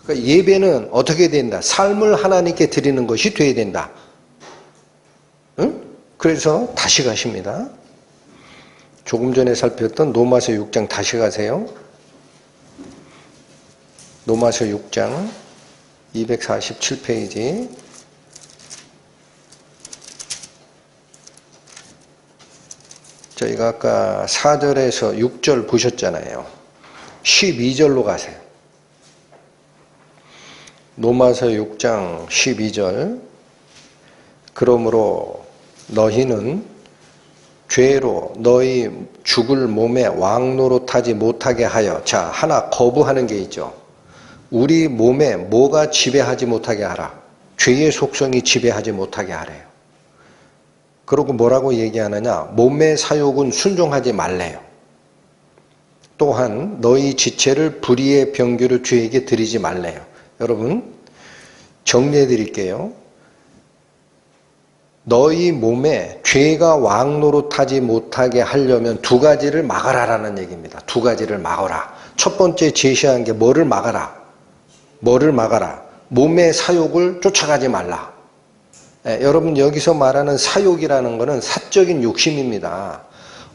Speaker 1: 그러니까 예배는 어떻게 된다? 삶을 하나님께 드리는 것이 돼야 된다. 응? 그래서 다시 가십니다. 조금 전에 살폈던 로마서 6장 다시 가세요. 로마서 6장 247페이지. 저희가 아까 4절에서 6절 보셨잖아요. 12절로 가세요. 로마서 6장 12절. 그러므로 너희는 죄로 너희 죽을 몸에 왕노릇하지 못하게 하여. 자, 하나 거부하는 게 있죠. 우리 몸에 뭐가 지배하지 못하게 하라. 죄의 속성이 지배하지 못하게 하래요. 그러고 뭐라고 얘기하느냐? 몸의 사욕은 순종하지 말래요. 또한 너희 지체를 불의의 병기로 죄에게 드리지 말래요. 여러분 정리해 드릴게요. 너희 몸에 죄가 왕노릇하지 못하게 하려면 두 가지를 막아라라는 얘기입니다. 두 가지를 막아라. 첫 번째 제시한 게 뭐를 막아라? 뭐를 막아라? 몸의 사욕을 쫓아가지 말라. 여러분 여기서 말하는 사욕이라는 것은 사적인 욕심입니다.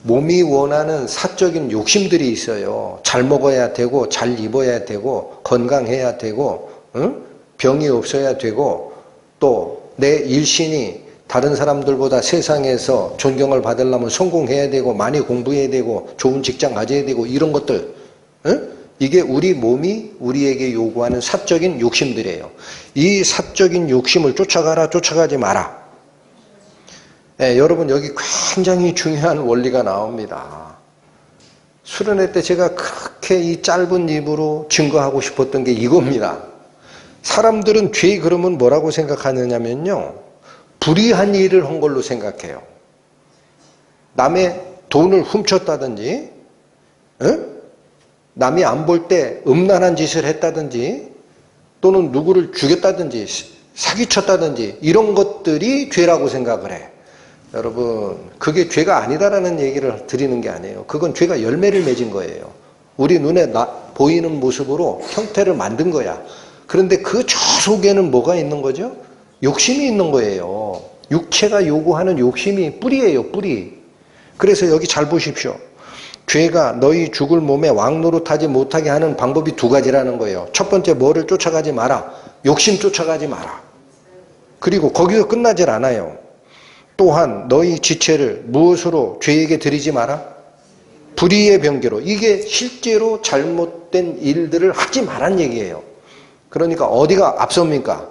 Speaker 1: 몸이 원하는 사적인 욕심들이 있어요. 잘 먹어야 되고 잘 입어야 되고 건강해야 되고 병이 없어야 되고 또 내 일신이 다른 사람들보다 세상에서 존경을 받으려면 성공해야 되고 많이 공부해야 되고 좋은 직장 가져야 되고 이런 것들 이게 우리 몸이 우리에게 요구하는 사적인 욕심들이에요. 이 사적인 욕심을 쫓아가라 쫓아가지 마라. 여러분 여기 굉장히 중요한 원리가 나옵니다. 수련회 때 제가 그렇게 이 짧은 입으로 증거하고 싶었던 게 이겁니다. 사람들은 죄 그러면 뭐라고 생각하느냐면요. 불의한 일을 한 걸로 생각해요. 남의 돈을 훔쳤다든지 남이 안 볼 때 음란한 짓을 했다든지 또는 누구를 죽였다든지 사기쳤다든지 이런 것들이 죄라고 생각을 해. 여러분 그게 죄가 아니다라는 얘기를 드리는 게 아니에요. 그건 죄가 열매를 맺은 거예요. 우리 눈에 보이는 모습으로 형태를 만든 거야. 그런데 그 저 속에는 뭐가 있는 거죠? 욕심이 있는 거예요. 육체가 요구하는 욕심이 뿌리예요. 뿌리. 그래서 여기 잘 보십시오. 죄가 너희 죽을 몸에 왕노릇하지 못하게 하는 방법이 두 가지라는 거예요. 첫 번째 뭐를 쫓아가지 마라. 욕심 쫓아가지 마라. 그리고 거기서 끝나질 않아요. 또한 너희 지체를 무엇으로 죄에게 드리지 마라? 불의의 병기로. 이게 실제로 잘못된 일들을 하지 말란 얘기예요. 그러니까 어디가 앞섭니까?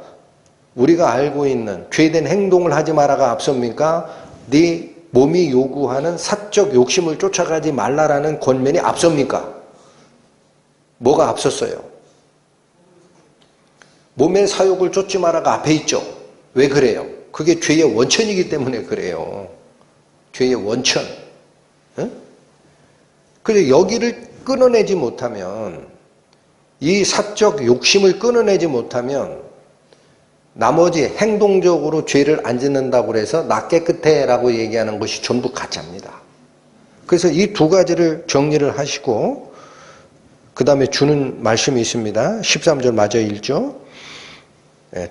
Speaker 1: 우리가 알고 있는 죄된 행동을 하지 마라가 앞섭니까? 네 몸이 요구하는 사적 욕심을 쫓아가지 말라라는 권면이 앞섭니까? 뭐가 앞섰어요? 몸의 사욕을 쫓지 마라가 앞에 있죠. 왜 그래요? 그게 죄의 원천이기 때문에 그래요. 죄의 원천. 그래서 여기를 끊어내지 못하면 이 사적 욕심을 끊어내지 못하면 나머지 행동적으로 죄를 안 짓는다고 해서 나 깨끗해 라고 얘기하는 것이 전부 가짜입니다. 그래서 이 두 가지를 정리를 하시고 그 다음에 주는 말씀이 있습니다. 13절 마저 읽죠.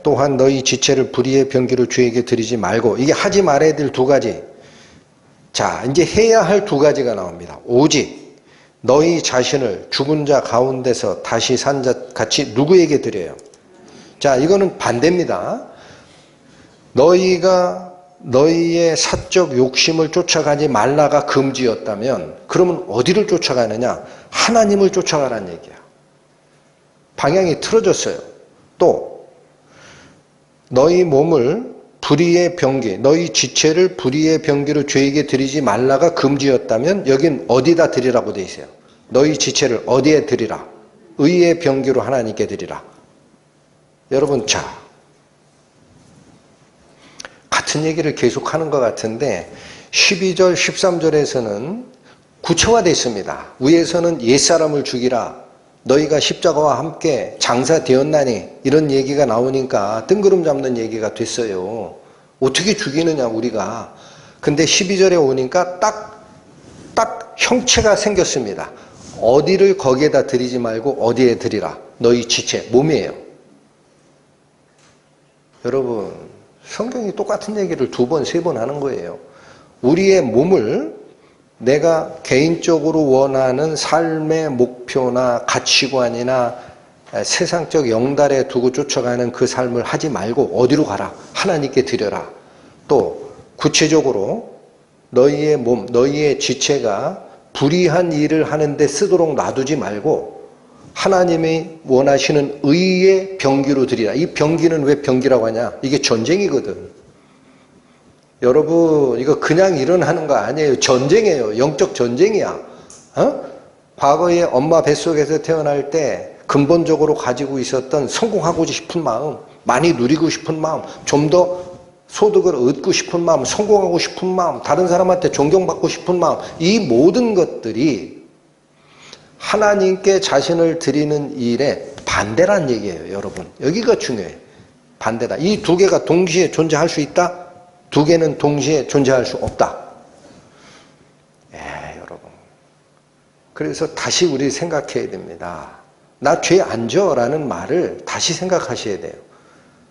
Speaker 1: 또한 너희 지체를 불의의 병기로 죄에게 드리지 말고. 이게 하지 말아야 될 두 가지. 자 이제 해야 할 두 가지가 나옵니다. 오직 너희 자신을 죽은 자 가운데서 다시 산 자 같이 누구에게 드려요? 자 이거는 반대입니다. 너희가 너희의 사적 욕심을 쫓아가지 말라가 금지였다면 그러면 어디를 쫓아가느냐? 하나님을 쫓아가라는 얘기야. 방향이 틀어졌어요. 또 너희 몸을 불의의 병기, 너희 지체를 불의의 병기로 죄에게 드리지 말라가 금지였다면 여긴 어디다 드리라고 돼 있어요? 너희 지체를 어디에 드리라? 의의 병기로 하나님께 드리라. 여러분, 자, 같은 얘기를 계속하는 것 같은데 12절, 13절에서는 구체화되어 있습니다. 위에서는 옛사람을 죽이라. 너희가 십자가와 함께 장사되었나니 이런 얘기가 나오니까 뜬구름 잡는 얘기가 됐어요. 어떻게 죽이느냐 우리가. 근데 12절에 오니까 딱 형체가 생겼습니다. 어디를 거기에다 드리지 말고 어디에 드리라. 너희 지체, 몸이에요. 여러분, 성경이 똑같은 얘기를 2번, 3번 하는 거예요. 우리의 몸을 내가 개인적으로 원하는 삶의 목표나 가치관이나 세상적 영달에 두고 쫓아가는 그 삶을 하지 말고 어디로 가라? 하나님께 드려라. 또 구체적으로 너희의 몸, 너희의 지체가 불의한 일을 하는데 쓰도록 놔두지 말고 하나님이 원하시는 의의 병기로 드리라. 이 병기는 왜 병기라고 하냐? 이게 전쟁이거든. 여러분, 이거 그냥 일어나는 거 아니에요. 전쟁이에요. 영적 전쟁이야. 과거에 엄마 뱃속에서 태어날 때 근본적으로 가지고 있었던 성공하고 싶은 마음, 많이 누리고 싶은 마음, 좀 더 소득을 얻고 싶은 마음, 성공하고 싶은 마음, 다른 사람한테 존경받고 싶은 마음, 이 모든 것들이 하나님께 자신을 드리는 일에 반대란 얘기예요, 여러분. 여기가 중요해요. 반대다. 이 2개가 동시에 존재할 수 있다? 2개는 동시에 존재할 수 없다. 여러분. 그래서 다시 우리 생각해야 됩니다. 나 죄 안 져라는 말을 다시 생각하셔야 돼요.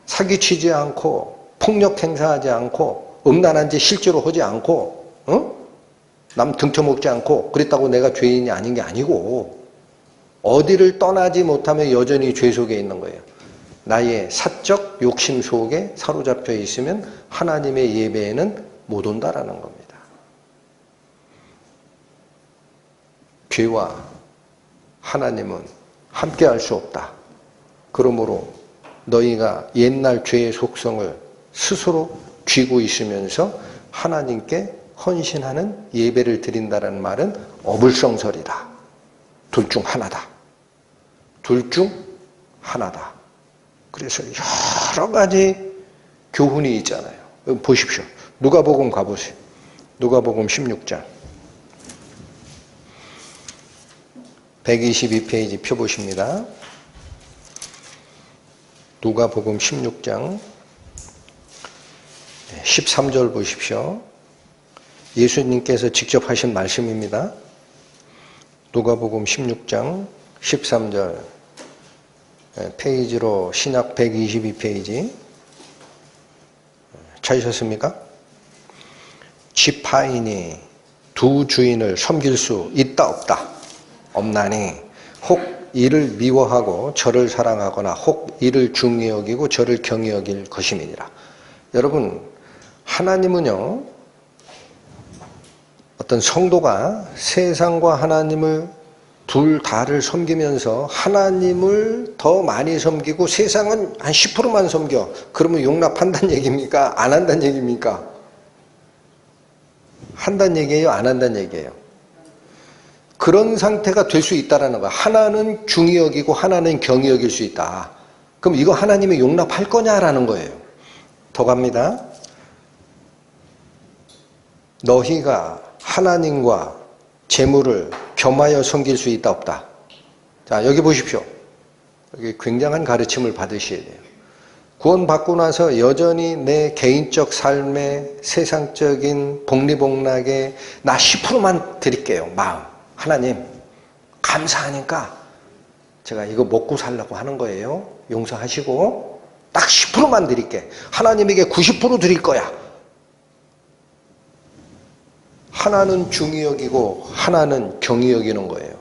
Speaker 1: 사기치지 않고 폭력 행사하지 않고 음란한 짓 실제로 하지 않고 남 등쳐먹지 않고 그랬다고 내가 죄인이 아닌 게 아니고 어디를 떠나지 못하며 여전히 죄 속에 있는 거예요. 나의 사적 욕심 속에 사로잡혀 있으면 하나님의 예배에는 못 온다라는 겁니다. 죄와 하나님은 함께 할 수 없다. 그러므로 너희가 옛날 죄의 속성을 스스로 쥐고 있으면서 하나님께 헌신하는 예배를 드린다는 말은 어불성설이다. 둘 중 하나다. 둘 중 하나다. 그래서 여러 가지 교훈이 있잖아요. 보십시오. 누가복음 가보세요. 누가복음 16장. 122페이지 펴보십니다. 누가복음 16장 13절 보십시오. 예수님께서 직접 하신 말씀입니다. 누가복음 16장 13절 페이지로 신약 122페이지 찾으셨습니까? 지파인이 두 주인을 섬길 수 있다 없다? 없나니 혹 이를 미워하고 저를 사랑하거나 혹 이를 중히 여기고 저를 경히 여길 것임이니라. 여러분, 하나님은요, 어떤 성도가 세상과 하나님을 둘 다를 섬기면서 하나님을 더 많이 섬기고 세상은 한 10%만 섬겨. 그러면 용납한다는 얘기입니까? 안 한다는 얘기입니까? 한다는 얘기예요? 안 한다는 얘기예요? 그런 상태가 될 수 있다는 거야. 하나는 중히 여기고 하나는 경히 여길 수 있다. 그럼 이거 하나님이 용납할 거냐라는 거예요. 더 갑니다. 너희가 하나님과 재물을 겸하여 섬길 수 있다 없다? 자, 여기 보십시오. 여기 굉장한 가르침을 받으셔야 돼요. 구원받고 나서 여전히 내 개인적 삶에 세상적인 복리복락에 나 10%만 드릴게요. 마음. 하나님 감사하니까 제가 이거 먹고 살라고 하는 거예요. 용서하시고 딱 10%만 드릴게. 하나님에게 90% 드릴 거야. 하나는 중히 여기고 하나는 경히 여기는 거예요.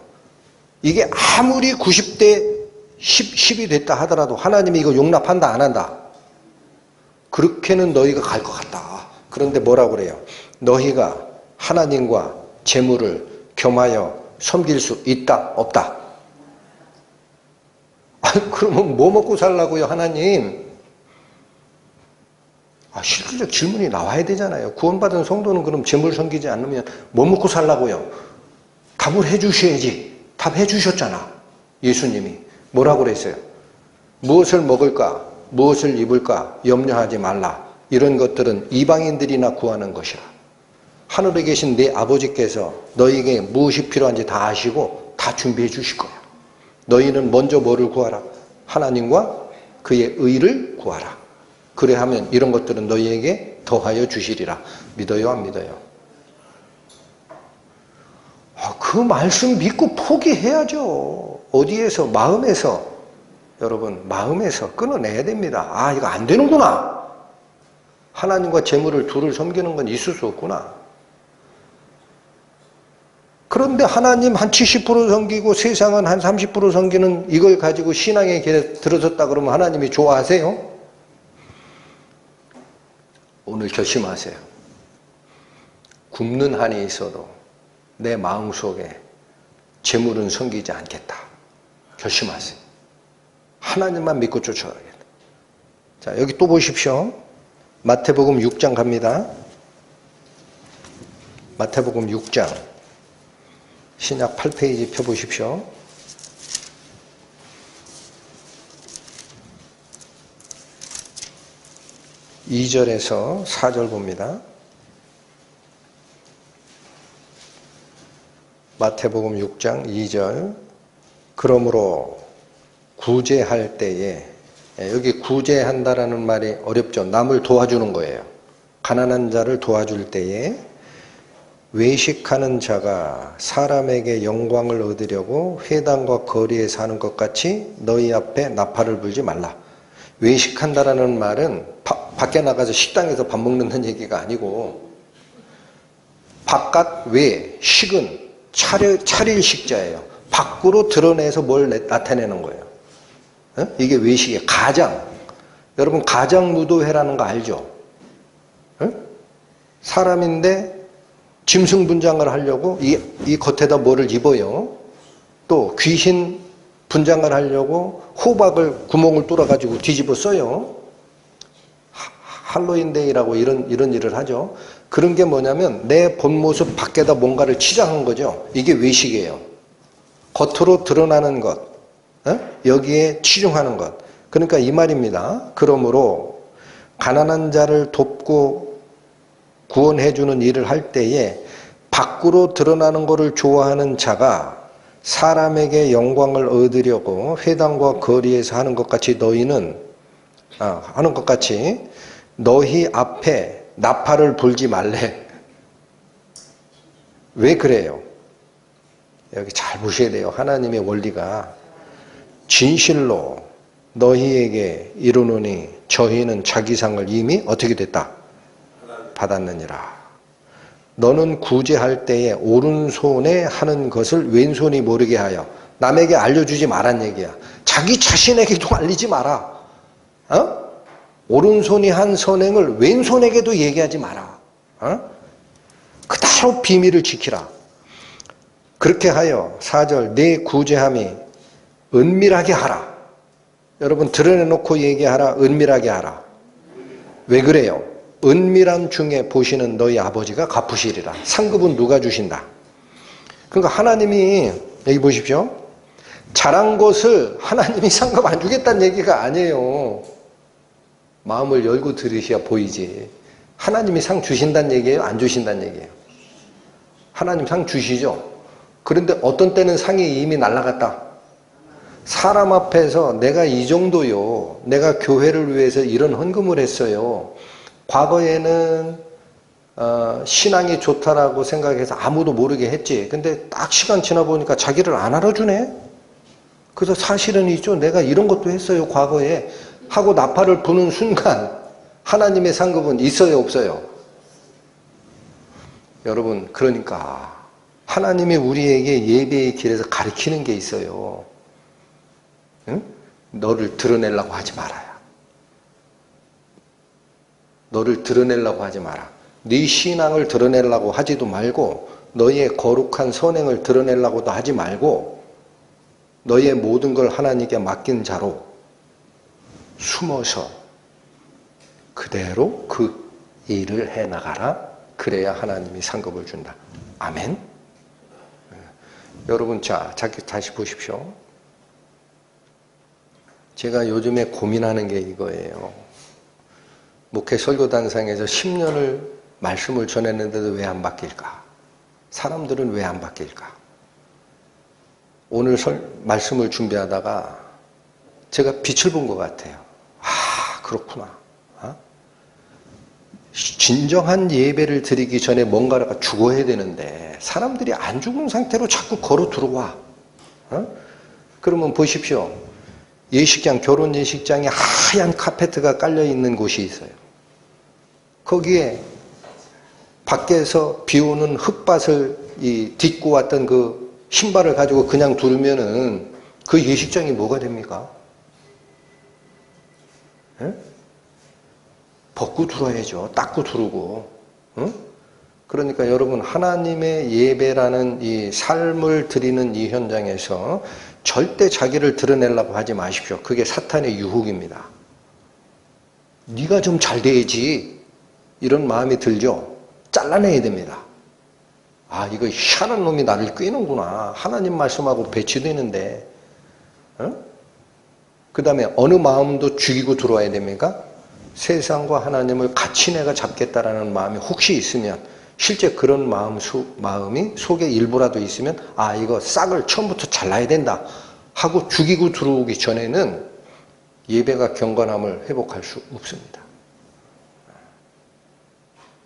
Speaker 1: 이게 아무리 90대 10이 됐다 하더라도 하나님이 이거 용납한다 안 한다? 그렇게는 너희가 갈 것 같다. 그런데 뭐라고 그래요? 너희가 하나님과 재물을 겸하여 섬길 수 있다 없다? 아니, 그러면 뭐 먹고 살라고요, 하나님? 실질적 질문이 나와야 되잖아요. 구원받은 성도는 그럼 재물 섬기지 않으면 뭐 먹고 살라고요? 답을 해주셔야지. 답해 주셨잖아. 예수님이. 뭐라고 그랬어요? 무엇을 먹을까? 무엇을 입을까? 염려하지 말라. 이런 것들은 이방인들이나 구하는 것이라. 하늘에 계신 네 아버지께서 너희에게 무엇이 필요한지 다 아시고 다 준비해 주실 거야. 너희는 먼저 뭐를 구하라? 하나님과 그의 의를 구하라. 그래 하면 이런 것들은 너희에게 더하여 주시리라. 믿어요, 안 믿어요? 그 말씀 믿고 포기해야죠. 어디에서? 마음에서. 여러분, 마음에서 끊어내야 됩니다. 이거 안 되는구나. 하나님과 재물을 둘을 섬기는 건 있을 수 없구나. 그런데 하나님 한 70% 섬기고 세상은 한 30% 섬기는 이걸 가지고 신앙의 길에 들어섰다 그러면 하나님이 좋아하세요? 오늘 결심하세요. 굶는 한이 있어도 내 마음속에 재물은 섬기지 않겠다. 결심하세요. 하나님만 믿고 쫓아가겠다. 자, 여기 또 보십시오. 마태복음 6장 갑니다. 마태복음 6장. 신약 8페이지 펴보십시오. 2절에서 4절 봅니다. 마태복음 6장 2절. 그러므로 구제할 때에, 여기 구제한다라는 말이 어렵죠. 남을 도와주는 거예요. 가난한 자를 도와줄 때에 외식하는 자가 사람에게 영광을 얻으려고 회당과 거리에 사는 것 같이 너희 앞에 나팔을 불지 말라. 외식한다라는 말은 밖에 나가서 식당에서 밥 먹는다는 얘기가 아니고, 바깥 외 식은 차릴 식자예요. 밖으로 드러내서 뭘 나타내는 거예요. 이게 외식이에요. 가장. 여러분, 가장무도회라는 거 알죠? 사람인데 짐승 분장을 하려고 이 겉에다 뭐를 입어요. 또 귀신 분장을 하려고 호박을 구멍을 뚫어가지고 뒤집어 써요. 할로윈데이라고 이런 일을 하죠. 그런 게 뭐냐면 내 본 모습 밖에다 뭔가를 치장한 거죠. 이게 외식이에요. 겉으로 드러나는 것, 여기에 치중하는 것. 그러니까 이 말입니다. 그러므로 가난한 자를 돕고 구원해주는 일을 할 때에 밖으로 드러나는 것을 좋아하는 자가 사람에게 영광을 얻으려고 회당과 거리에서 하는 것 같이 너희 앞에 나팔을 불지 말래. 왜 그래요? 여기 잘 보셔야 돼요. 하나님의 원리가. 진실로 너희에게 이르노니 저희는 자기 상을 이미 어떻게 됐다? 받았느니라. 너는 구제할 때에 오른손에 하는 것을 왼손이 모르게 하여 남에게 알려주지 말란 얘기야. 자기 자신에게도 알리지 마라. 오른손이 한 선행을 왼손에게도 얘기하지 마라. 그대로 비밀을 지키라. 그렇게 하여 4절 내 구제함이 은밀하게 하라. 여러분, 드러내놓고 얘기하라, 은밀하게 하라. 왜 그래요? 은밀한 중에 보시는 너희 아버지가 갚으시리라. 상급은 누가 주신다? 그러니까 하나님이, 여기 보십시오. 잘한 것을 하나님이 상급 안 주겠다는 얘기가 아니에요. 마음을 열고 들으셔야 보이지. 하나님이 상 주신다는 얘기예요? 안 주신다는 얘기예요? 하나님 상 주시죠? 그런데 어떤 때는 상이 이미 날아갔다. 사람 앞에서 내가 이 정도요. 내가 교회를 위해서 이런 헌금을 했어요. 과거에는 신앙이 좋다라고 생각해서 아무도 모르게 했지. 근데 딱 시간 지나 보니까 자기를 안 알아주네. 그래서 사실은 있죠. 내가 이런 것도 했어요. 과거에. 하고 나팔을 부는 순간 하나님의 상급은 있어요, 없어요? 여러분, 그러니까 하나님이 우리에게 예배의 길에서 가르치는 게 있어요. 응? 너를 드러내려고 하지 말아요. 너를 드러내려고 하지 마라. 네 신앙을 드러내려고 하지도 말고, 너의 거룩한 선행을 드러내려고도 하지 말고, 너의 모든 걸 하나님께 맡긴 자로 숨어서 그대로 그 일을 해나가라. 그래야 하나님이 상급을 준다. 아멘. 여러분, 자, 다시 보십시오. 제가 요즘에 고민하는 게 이거예요. 목회 설교단상에서 10년을 말씀을 전했는데도 왜 안 바뀔까? 사람들은 왜 안 바뀔까? 오늘 말씀을 준비하다가 제가 빛을 본 것 같아요. 아, 그렇구나. 진정한 예배를 드리기 전에 뭔가가 죽어야 되는데 사람들이 안 죽은 상태로 자꾸 걸어 들어와. 그러면 보십시오. 예식장, 결혼 예식장에 하얀 카페트가 깔려 있는 곳이 있어요. 거기에 밖에서 비 오는 흙밭을 딛고 왔던 그 신발을 가지고 그냥 두르면은 그 예식장이 뭐가 됩니까? 예? 벗고 들어야죠. 닦고 두르고. 응? 그러니까 여러분, 하나님의 예배라는 이 삶을 드리는 이 현장에서 절대 자기를 드러내려고 하지 마십시오. 그게 사탄의 유혹입니다. 네가 좀 잘 돼야지. 이런 마음이 들죠. 잘라내야 됩니다. 아, 이거 희한한 놈이 나를 꿰는구나. 하나님 말씀하고 배치되는데. 그 다음에 어느 마음도 죽이고 들어와야 됩니까? 세상과 하나님을 같이 내가 잡겠다라는 마음이 혹시 있으면, 실제 그런 마음이 속에 일부라도 있으면, 아, 이거 싹을 처음부터 잘라야 된다 하고 죽이고 들어오기 전에는 예배가 경건함을 회복할 수 없습니다.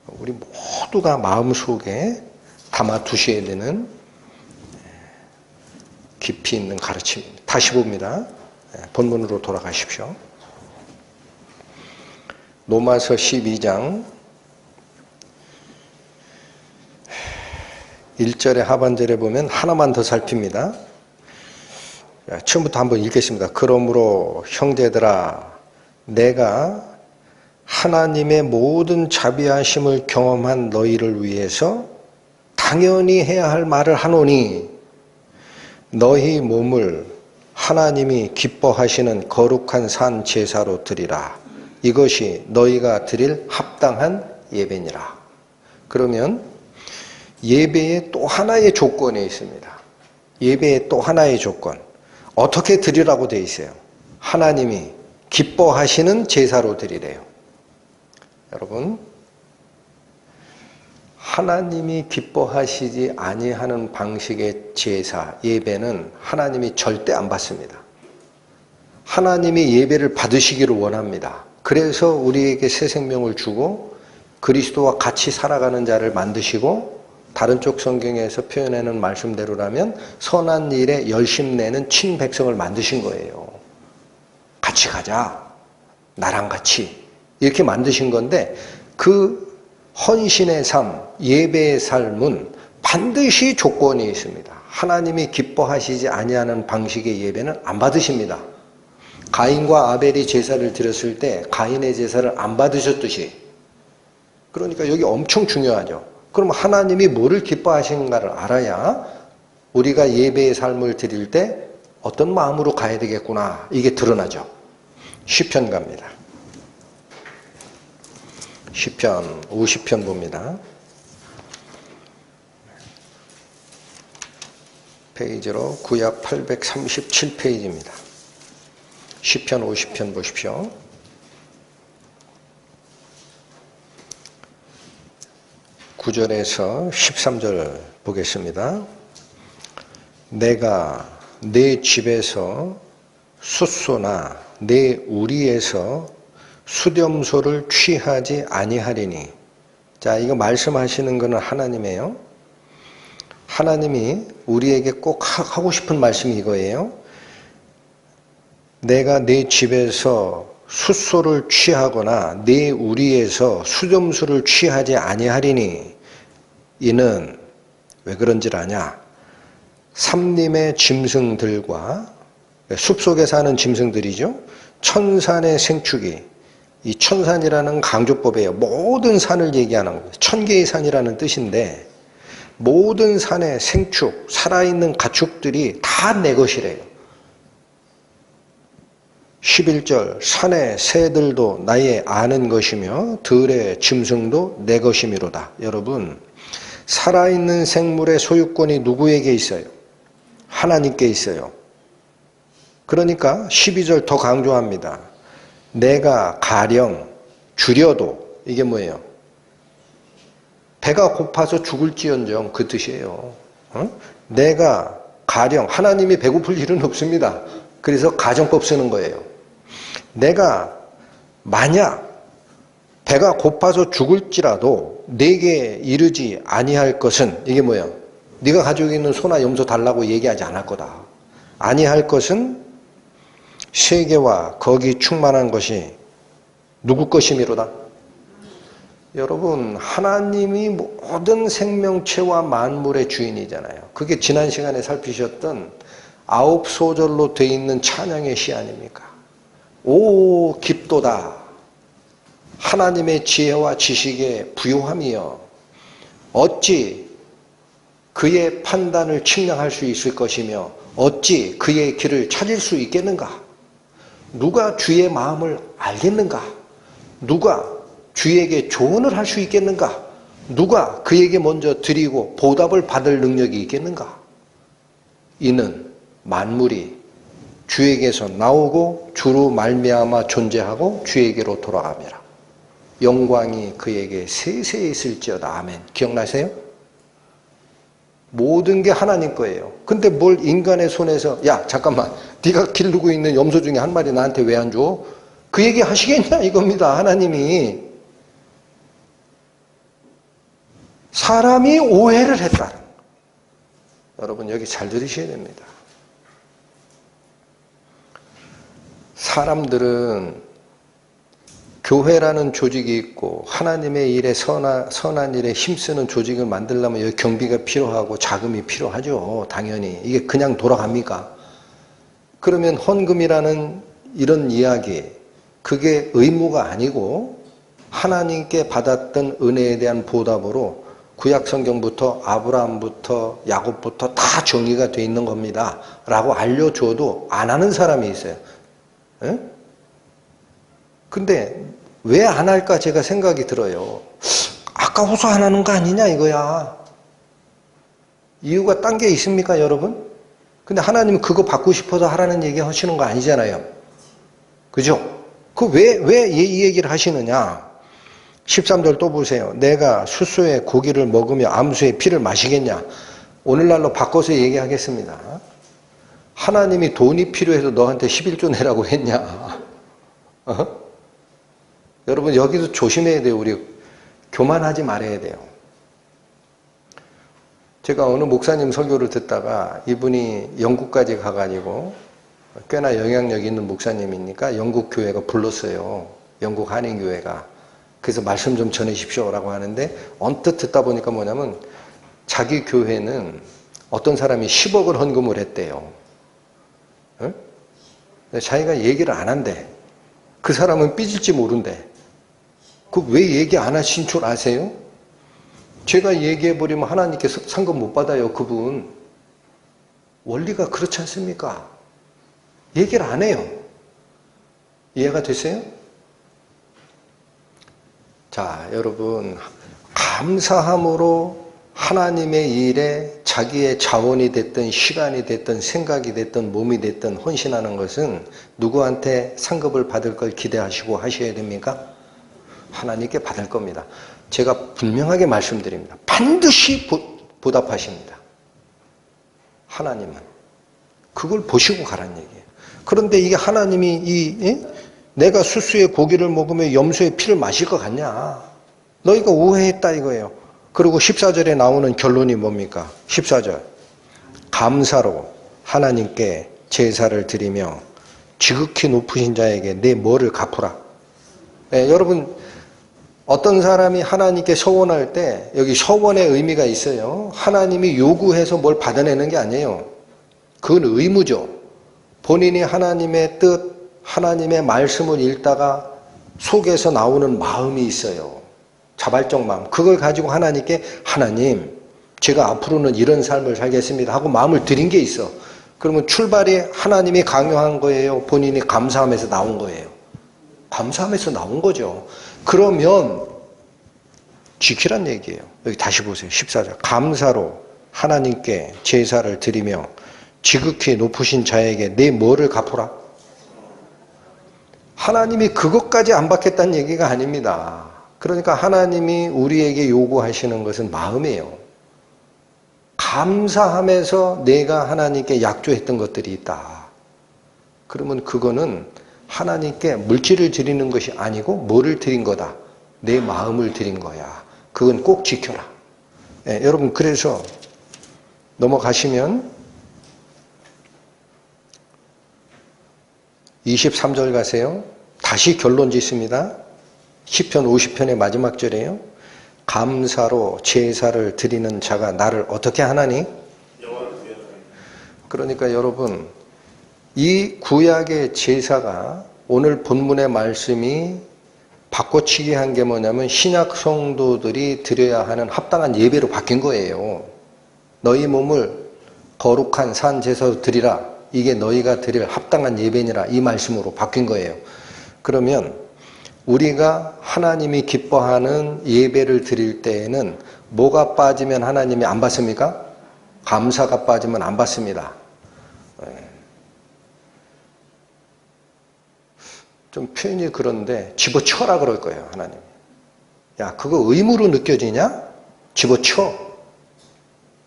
Speaker 1: 우리 모두가 마음속에 담아두셔야 되는 깊이 있는 가르침입니다. 다시 봅니다. 본문으로 돌아가십시오. 로마서 12장 1절의 하반절에 보면 하나만 더 살핍니다. 처음부터 한번 읽겠습니다. 그러므로 형제들아, 내가 하나님의 모든 자비하심을 경험한 너희를 위해서 당연히 해야 할 말을 하노니, 너희 몸을 하나님이 기뻐하시는 거룩한 산 제사로 드리라. 이것이 너희가 드릴 합당한 예배니라. 그러면 예배의 또 하나의 조건이 있습니다. 예배의 또 하나의 조건. 어떻게 드리라고 되어 있어요? 하나님이 기뻐하시는 제사로 드리래요. 여러분, 하나님이 기뻐하시지 아니하는 방식의 제사, 예배는 하나님이 절대 안 받습니다. 하나님이 예배를 받으시기를 원합니다. 그래서 우리에게 새 생명을 주고 그리스도와 같이 살아가는 자를 만드시고, 다른 쪽 성경에서 표현하는 말씀대로라면 선한 일에 열심 내는 친백성을 만드신 거예요. 같이 가자. 나랑 같이. 이렇게 만드신 건데, 그 헌신의 삶, 예배의 삶은 반드시 조건이 있습니다. 하나님이 기뻐하시지 아니하는 방식의 예배는 안 받으십니다. 가인과 아벨이 제사를 드렸을 때 가인의 제사를 안 받으셨듯이, 그러니까 여기 엄청 중요하죠. 그럼 하나님이 뭐를 기뻐하시는가를 알아야 우리가 예배의 삶을 드릴 때 어떤 마음으로 가야 되겠구나, 이게 드러나죠. 시편 갑니다. 시편 50편 봅니다. 페이지로 구약 837페이지입니다. 시편 50편 보십시오. (9절에서) 13절 보겠습니다. 내가 내 집에서 숫소나 내 우리에서 수렴소를 취하지 아니하리니. 자, 이거 말씀하시는 거는 하나님이에요. 하나님이 우리에게 꼭 하고 싶은 말씀이 이거예요. 내가 내 집에서 숫소를 취하거나 내 우리에서 수렴소를 취하지 아니하리니. 이는 왜 그런지를 아냐? 삼림의 짐승들과, 숲속에 사는 짐승들이죠. 천산의 생축이, 이 천산이라는 강조법이에요. 모든 산을 얘기하는 겁니다. 천개의 산이라는 뜻인데, 모든 산의 생축, 살아있는 가축들이 다 내 것이래요. 11절 산의 새들도 나의 아는 것이며 들의 짐승도 내 것이미로다. 여러분, 살아있는 생물의 소유권이 누구에게 있어요? 하나님께 있어요. 그러니까 12절 더 강조합니다. 내가 가령 줄여도, 이게 뭐예요? 배가 고파서 죽을지언정, 그 뜻이에요. 내가 가령, 하나님이 배고플 일은 없습니다. 그래서 가정법 쓰는 거예요. 내가 만약 배가 고파서 죽을지라도 내게 이르지 아니할 것은, 이게 뭐예요? 네가 가지고 있는 소나 염소 달라고 얘기하지 않을 거다. 아니할 것은 세계와 거기 충만한 것이 누구 것이미로다? 여러분, 하나님이 모든 생명체와 만물의 주인이잖아요. 그게 지난 시간에 살피셨던 9소절로 되어 있는 찬양의 시 아닙니까? 오 깊도다. 하나님의 지혜와 지식에 부요함이여. 어찌 그의 판단을 측량할 수 있을 것이며 어찌 그의 길을 찾을 수 있겠는가? 누가 주의 마음을 알겠는가? 누가 주에게 조언을 할 수 있겠는가? 누가 그에게 먼저 드리고 보답을 받을 능력이 있겠는가? 이는 만물이 주에게서 나오고 주로 말미암아 존재하고 주에게로 돌아가미라. 영광이 그에게 세세히 있을지어다. 아멘. 기억나세요? 모든 게 하나님 거예요. 근데 뭘 인간의 손에서, 야 잠깐만, 네가 기르고 있는 염소 중에 한 마리 나한테 왜 안 줘? 그 얘기 하시겠냐 이겁니다. 하나님이. 사람이 오해를 했다. 여러분 여기 잘 들으셔야 됩니다. 사람들은 교회라는 조직이 있고 하나님의 일에 선한 일에 힘쓰는 조직을 만들려면 여기 경비가 필요하고 자금이 필요하죠. 당연히. 이게 그냥 돌아갑니까? 그러면 헌금이라는 이런 이야기, 그게 의무가 아니고 하나님께 받았던 은혜에 대한 보답으로 구약 성경부터 아브라함부터 야곱부터 다 정의가 돼 있는 겁니다 라고 알려줘도 안 하는 사람이 있어요. 에? 근데 왜 안 할까 제가 생각이 들어요. 아까워서 안 하는 거 아니냐 이거야. 이유가 딴 게 있습니까 여러분? 근데 하나님은 그거 받고 싶어서 하라는 얘기 하시는 거 아니잖아요. 그죠? 그 왜 이 얘기를 하시느냐. 13절 또 보세요. 내가 숫소의 고기를 먹으며 암수의 피를 마시겠냐. 오늘날로 바꿔서 얘기하겠습니다. 하나님이 돈이 필요해서 너한테 11조 내라고 했냐. 여러분 여기서 조심해야 돼요. 우리 교만하지 말아야 돼요. 제가 어느 목사님 설교를 듣다가 이분이 영국까지 가가지고 꽤나 영향력 있는 목사님이니까 영국 교회가 불렀어요. 영국 한인교회가. 그래서 말씀 좀 전해십시오 라고 하는데 언뜻 듣다 보니까 뭐냐면 자기 교회는 어떤 사람이 10억을 헌금을 했대요. 응? 자기가 얘기를 안 한대. 그 사람은 삐질지 모른대. 그 왜 얘기 안 하신 줄 아세요? 제가 얘기해버리면 하나님께 상금 못 받아요. 그분. 원리가 그렇지 않습니까? 얘기를 안 해요. 이해가 되세요? 자, 여러분 감사함으로 하나님의 일에 자기의 자원이 됐든 시간이 됐든 생각이 됐든 몸이 됐든 헌신하는 것은 누구한테 상급을 받을 걸 기대하시고 하셔야 됩니까? 하나님께 받을 겁니다. 제가 분명하게 말씀드립니다. 반드시 보답하십니다. 하나님은. 그걸 보시고 가라는 얘기예요. 그런데 이게 하나님이 내가 숫소의 고기를 먹으며 염소의 피를 마실 것 같냐? 너희가 오해했다 이거예요. 그리고 14절에 나오는 결론이 뭡니까? 14절. 감사로 하나님께 제사를 드리며 지극히 높으신 자에게 내 뭐를 갚으라. 네, 여러분 어떤 사람이 하나님께 서원할 때 여기 서원의 의미가 있어요. 하나님이 요구해서 뭘 받아내는 게 아니에요. 그건 의무죠. 본인이 하나님의 뜻, 하나님의 말씀을 읽다가 속에서 나오는 마음이 있어요. 자발적 마음. 그걸 가지고 하나님께 하나님 제가 앞으로는 이런 삶을 살겠습니다 하고 마음을 드린 게 있어. 그러면 출발이 하나님이 강요한 거예요? 본인이 감사하면서 나온 거예요? 감사하면서 나온 거죠. 그러면 지키란 얘기예요. 여기 다시 보세요. 14절. 감사로 하나님께 제사를 드리며 지극히 높으신 자에게 내 뭐를 갚으라? 하나님이 그것까지 안 받겠다는 얘기가 아닙니다. 그러니까 하나님이 우리에게 요구하시는 것은 마음이에요. 감사하면서 내가 하나님께 약조했던 것들이 있다. 그러면 그거는 하나님께 물질을 드리는 것이 아니고 뭐를 드린 거다? 내 마음을 드린 거야. 그건 꼭 지켜라. 예, 여러분 그래서 넘어가시면 23절 가세요. 다시 결론 짓습니다. 시편 50편의 마지막 절이에요. 감사로 제사를 드리는 자가 나를 어떻게 하나니? 그러니까 여러분 이 구약의 제사가 오늘 본문의 말씀이 바꿔치기 한 게 뭐냐면 신약 성도들이 드려야 하는 합당한 예배로 바뀐 거예요. 너희 몸을 거룩한 산 제사로 드리라. 이게 너희가 드릴 합당한 예배니라. 이 말씀으로 바뀐 거예요. 그러면 우리가 하나님이 기뻐하는 예배를 드릴 때에는 뭐가 빠지면 하나님이 안 받습니까? 감사가 빠지면 안 받습니다. 좀 표현이 그런데 집어쳐라 그럴 거예요. 하나님. 야, 그거 의무로 느껴지냐? 집어쳐.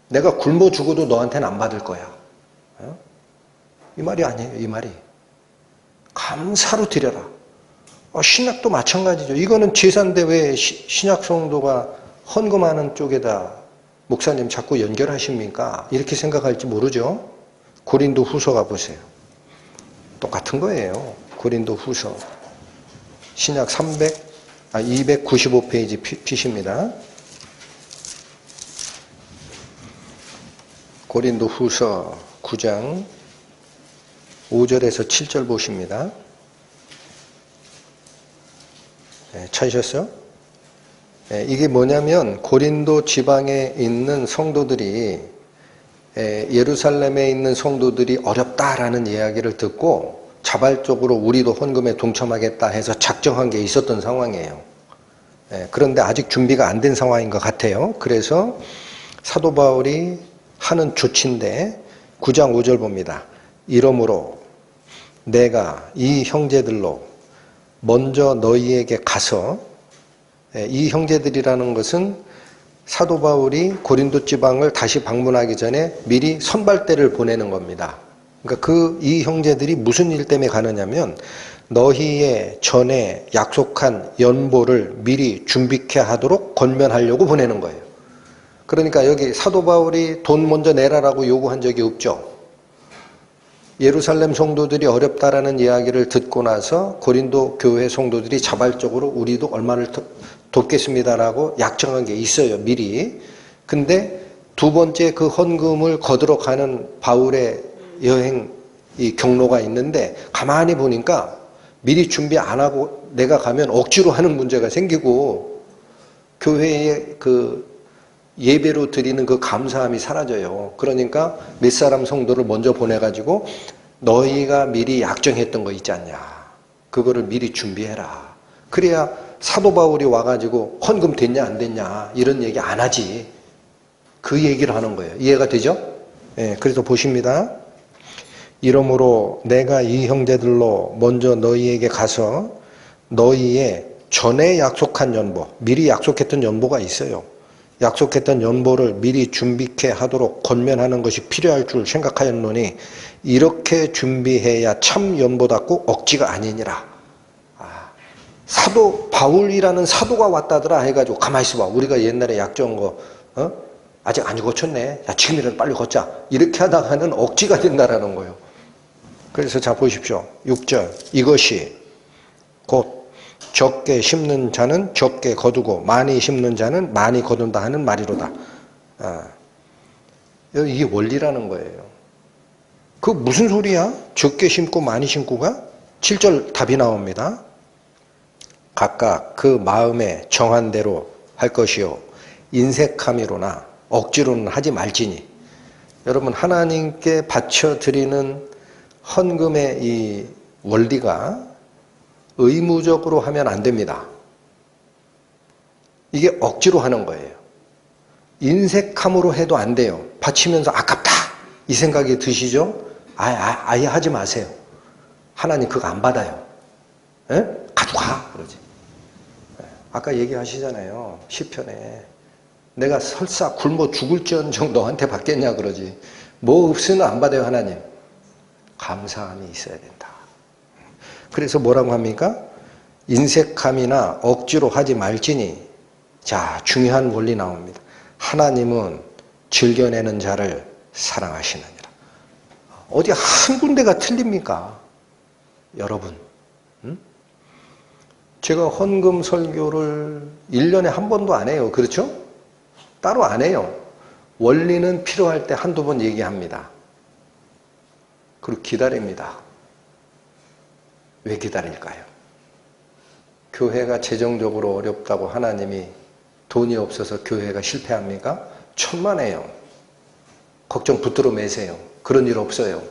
Speaker 1: 내가 굶어 죽어도 너한테는 안 받을 거야. 이 말이 아니에요. 이 말이. 감사로 드려라. 신약도 마찬가지죠. 이거는 제사인데 왜 신약 성도가 헌금하는 쪽에다 목사님 자꾸 연결하십니까? 이렇게 생각할지 모르죠. 고린도 후서가 보세요. 똑같은 거예요. 고린도 후서. 신약 295페이지 피십니다. 고린도 후서 9장 5절에서 7절 보십니다. 네, 찾으셨어요? 네, 이게 뭐냐면 고린도 지방에 있는 성도들이 예루살렘에 있는 성도들이 어렵다라는 이야기를 듣고 자발적으로 우리도 헌금에 동참하겠다 해서 작정한 게 있었던 상황이에요. 그런데 아직 준비가 안 된 상황인 것 같아요. 그래서 사도 바울이 하는 조치인데 9장 5절 봅니다. 이러므로 내가 이 형제들로 먼저 너희에게 가서, 이 형제들이라는 것은 사도 바울이 고린도 지방을 다시 방문하기 전에 미리 선발대를 보내는 겁니다. 그러니까 이 형제들이 무슨 일 때문에 가느냐면 너희의 전에 약속한 연보를 미리 준비케 하도록 권면하려고 보내는 거예요. 그러니까 여기 사도 바울이 돈 먼저 내라라고 요구한 적이 없죠. 예루살렘 성도들이 어렵다라는 이야기를 듣고 나서 고린도 교회 성도들이 자발적으로 우리도 얼마를 돕겠습니다라고 약정한 게 있어요. 미리. 근데 두 번째 그 헌금을 거두러 가는 바울의 여행 이 경로가 있는데 가만히 보니까 미리 준비 안 하고 내가 가면 억지로 하는 문제가 생기고 교회에 그 예배로 드리는 그 감사함이 사라져요. 그러니까 몇 사람 성도를 먼저 보내가지고 너희가 미리 약정했던 거 있지 않냐. 그거를 미리 준비해라. 그래야 사도 바울이 와가지고 헌금 됐냐 안 됐냐 이런 얘기 안 하지. 그 얘기를 하는 거예요. 이해가 되죠? 네, 그래서 보십니다. 이러므로 내가 이 형제들로 먼저 너희에게 가서 너희의 전에 약속한 연보, 미리 약속했던 연보가 있어요. 약속했던 연보를 미리 준비케 하도록 권면하는 것이 필요할 줄 생각하였노니 이렇게 준비해야 참 연보답고 억지가 아니니라. 사도 바울이라는 사도가 왔다더라 해가지고 가만히 있어봐. 우리가 옛날에 약정한 거 아직 안 고쳤네. 야, 지금이라도 빨리 걷자. 이렇게 하다가는 억지가 된다라는 거예요. 그래서 자 보십시오. 6절 이것이 곧 적게 심는 자는 적게 거두고 많이 심는 자는 많이 거둔다 하는 말이로다. 이게 원리라는 거예요. 그 무슨 소리야? 적게 심고 많이 심고가? 7절 답이 나옵니다. 각각 그 마음에 정한 대로 할 것이요 인색함이로나 억지로는 하지 말지니. 여러분 하나님께 바쳐드리는 헌금의 이 원리가 의무적으로 하면 안 됩니다. 이게 억지로 하는 거예요. 인색함으로 해도 안 돼요. 바치면서 아깝다 이 생각이 드시죠? 아예 하지 마세요. 하나님 그거 안 받아요. 에? 가져가 그러지. 아까 얘기하시잖아요. 시편에 내가 설사 굶어 죽을지언정 너한테 받겠냐 그러지. 뭐 없으면 안 받아요 하나님. 감사함이 있어야 된다. 그래서 뭐라고 합니까? 인색함이나 억지로 하지 말지니. 자, 중요한 원리 나옵니다. 하나님은 즐겨내는 자를 사랑하시느니라. 어디 한 군데가 틀립니까? 여러분. 제가 헌금 설교를 1년에 한 번도 안 해요. 그렇죠? 따로 안 해요. 원리는 필요할 때 한두 번 얘기합니다. 그리고 기다립니다. 왜 기다릴까요? 교회가 재정적으로 어렵다고 하나님이 돈이 없어서 교회가 실패합니까? 천만에요. 걱정 붙들어 매세요. 그런 일 없어요.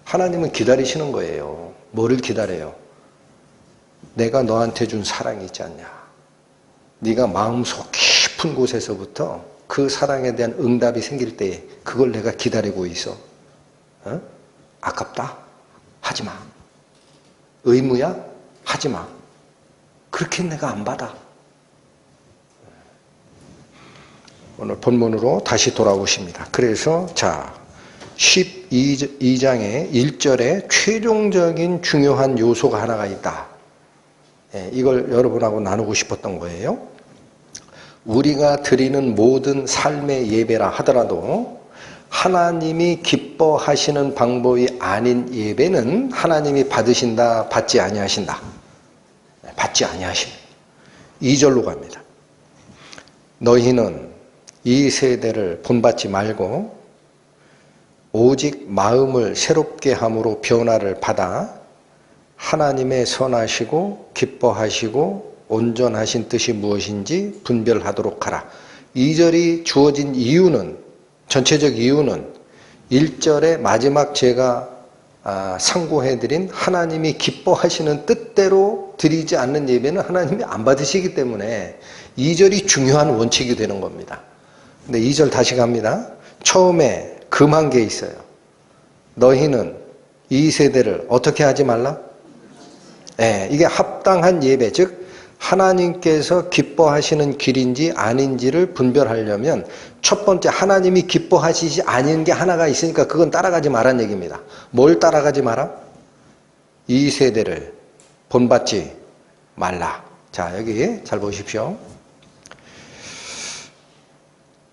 Speaker 1: 하나님은 기다리시는 거예요. 뭐를 기다려요? 내가 너한테 준 사랑이 있지 않냐. 네가 마음속 깊은 곳에서부터 그 사랑에 대한 응답이 생길 때에 그걸 내가 기다리고 있어. 어? 아깝다? 하지 마. 의무야? 하지 마. 그렇게 내가 안 받아. 오늘 본문으로 다시 돌아오십니다. 그래서 자 12장의 1절에 최종적인 중요한 요소가 하나가 있다. 이걸 여러분하고 나누고 싶었던 거예요. 우리가 드리는 모든 삶의 예배라 하더라도 하나님이 기뻐하시는 방법이 아닌 예배는 하나님이 받으신다, 받지 아니하신다. 받지 아니하십니다. 2절로 갑니다. 너희는 이 세대를 본받지 말고 오직 마음을 새롭게 함으로 변화를 받아 하나님의 선하시고 기뻐하시고 온전하신 뜻이 무엇인지 분별하도록 하라. 2절이 주어진 이유는, 전체적 이유는 1절의 마지막 제가 상고해드린 하나님이 기뻐하시는 뜻대로 드리지 않는 예배는 하나님이 안 받으시기 때문에 2절이 중요한 원칙이 되는 겁니다. 근데 2절 다시 갑니다. 처음에 금한 게 있어요. 너희는 이 세대를 어떻게 하지 말라? 이게 합당한 예배, 즉 하나님께서 기뻐하시는 길인지 아닌지를 분별하려면 첫 번째 하나님이 기뻐하시지 않은 게 하나가 있으니까 그건 따라가지 말란 얘기입니다. 뭘 따라가지 마라? 이 세대를 본받지 말라. 자, 여기 잘 보십시오.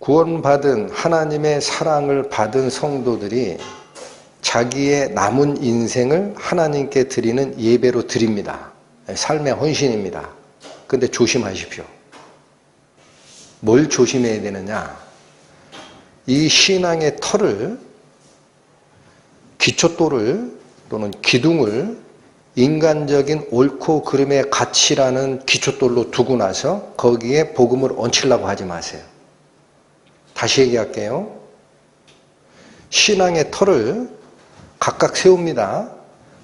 Speaker 1: 구원받은 하나님의 사랑을 받은 성도들이 자기의 남은 인생을 하나님께 드리는 예배로 드립니다. 삶의 헌신입니다. 근데 조심하십시오. 뭘 조심해야 되느냐? 이 신앙의 털을, 기초돌을 또는 기둥을 인간적인 옳고 그름의 가치라는 기초돌로 두고 나서 거기에 복음을 얹히려고 하지 마세요. 다시 얘기할게요. 신앙의 털을 각각 세웁니다.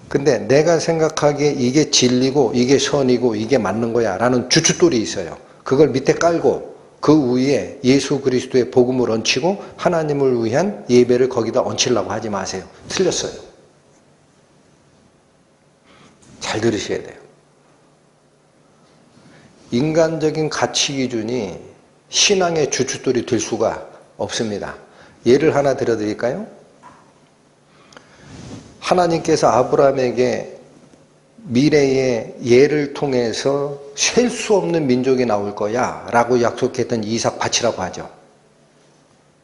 Speaker 1: 근데 내가 생각하기에 이게 진리고 이게 선이고 이게 맞는 거야 라는 주춧돌이 있어요. 그걸 밑에 깔고 그 위에 예수 그리스도의 복음을 얹히고 하나님을 위한 예배를 거기다 얹히려고 하지 마세요. 틀렸어요. 잘 들으셔야 돼요. 인간적인 가치 기준이 신앙의 주춧돌이 될 수가 없습니다. 예를 하나 들어드릴까요? 하나님께서 아브라함에게 미래의 예를 통해서 셀 수 없는 민족이 나올 거야 라고 약속했던 이삭 바치라고 하죠.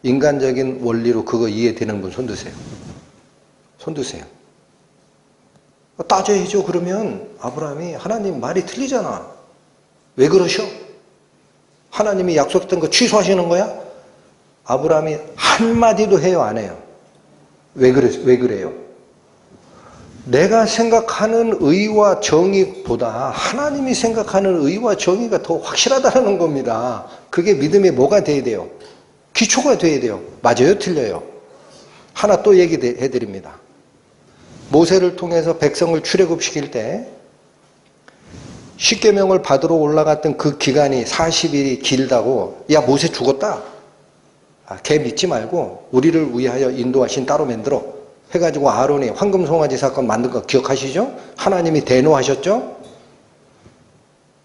Speaker 1: 인간적인 원리로 그거 이해되는 분 손드세요. 손드세요. 따져야죠. 그러면 아브라함이 하나님 말이 틀리잖아. 왜 그러셔? 하나님이 약속했던 거 취소하시는 거야? 아브라함이 한마디도 해요, 안 해요? 왜 그래요? 내가 생각하는 의와 정의보다 하나님이 생각하는 의와 정의가 더 확실하다는 겁니다. 그게 믿음의 뭐가 돼야 돼요? 기초가 돼야 돼요. 맞아요? 틀려요? 하나 또 얘기해 드립니다. 모세를 통해서 백성을 출애굽시킬 때 십계명을 받으러 올라갔던 그 기간이 40일이 길다고, 야 모세 죽었다, 걔 믿지 말고 우리를 위하여 인도하신 따로 만들어 해가지고 아론이 황금송아지 사건 만든 거 기억하시죠? 하나님이 대노하셨죠?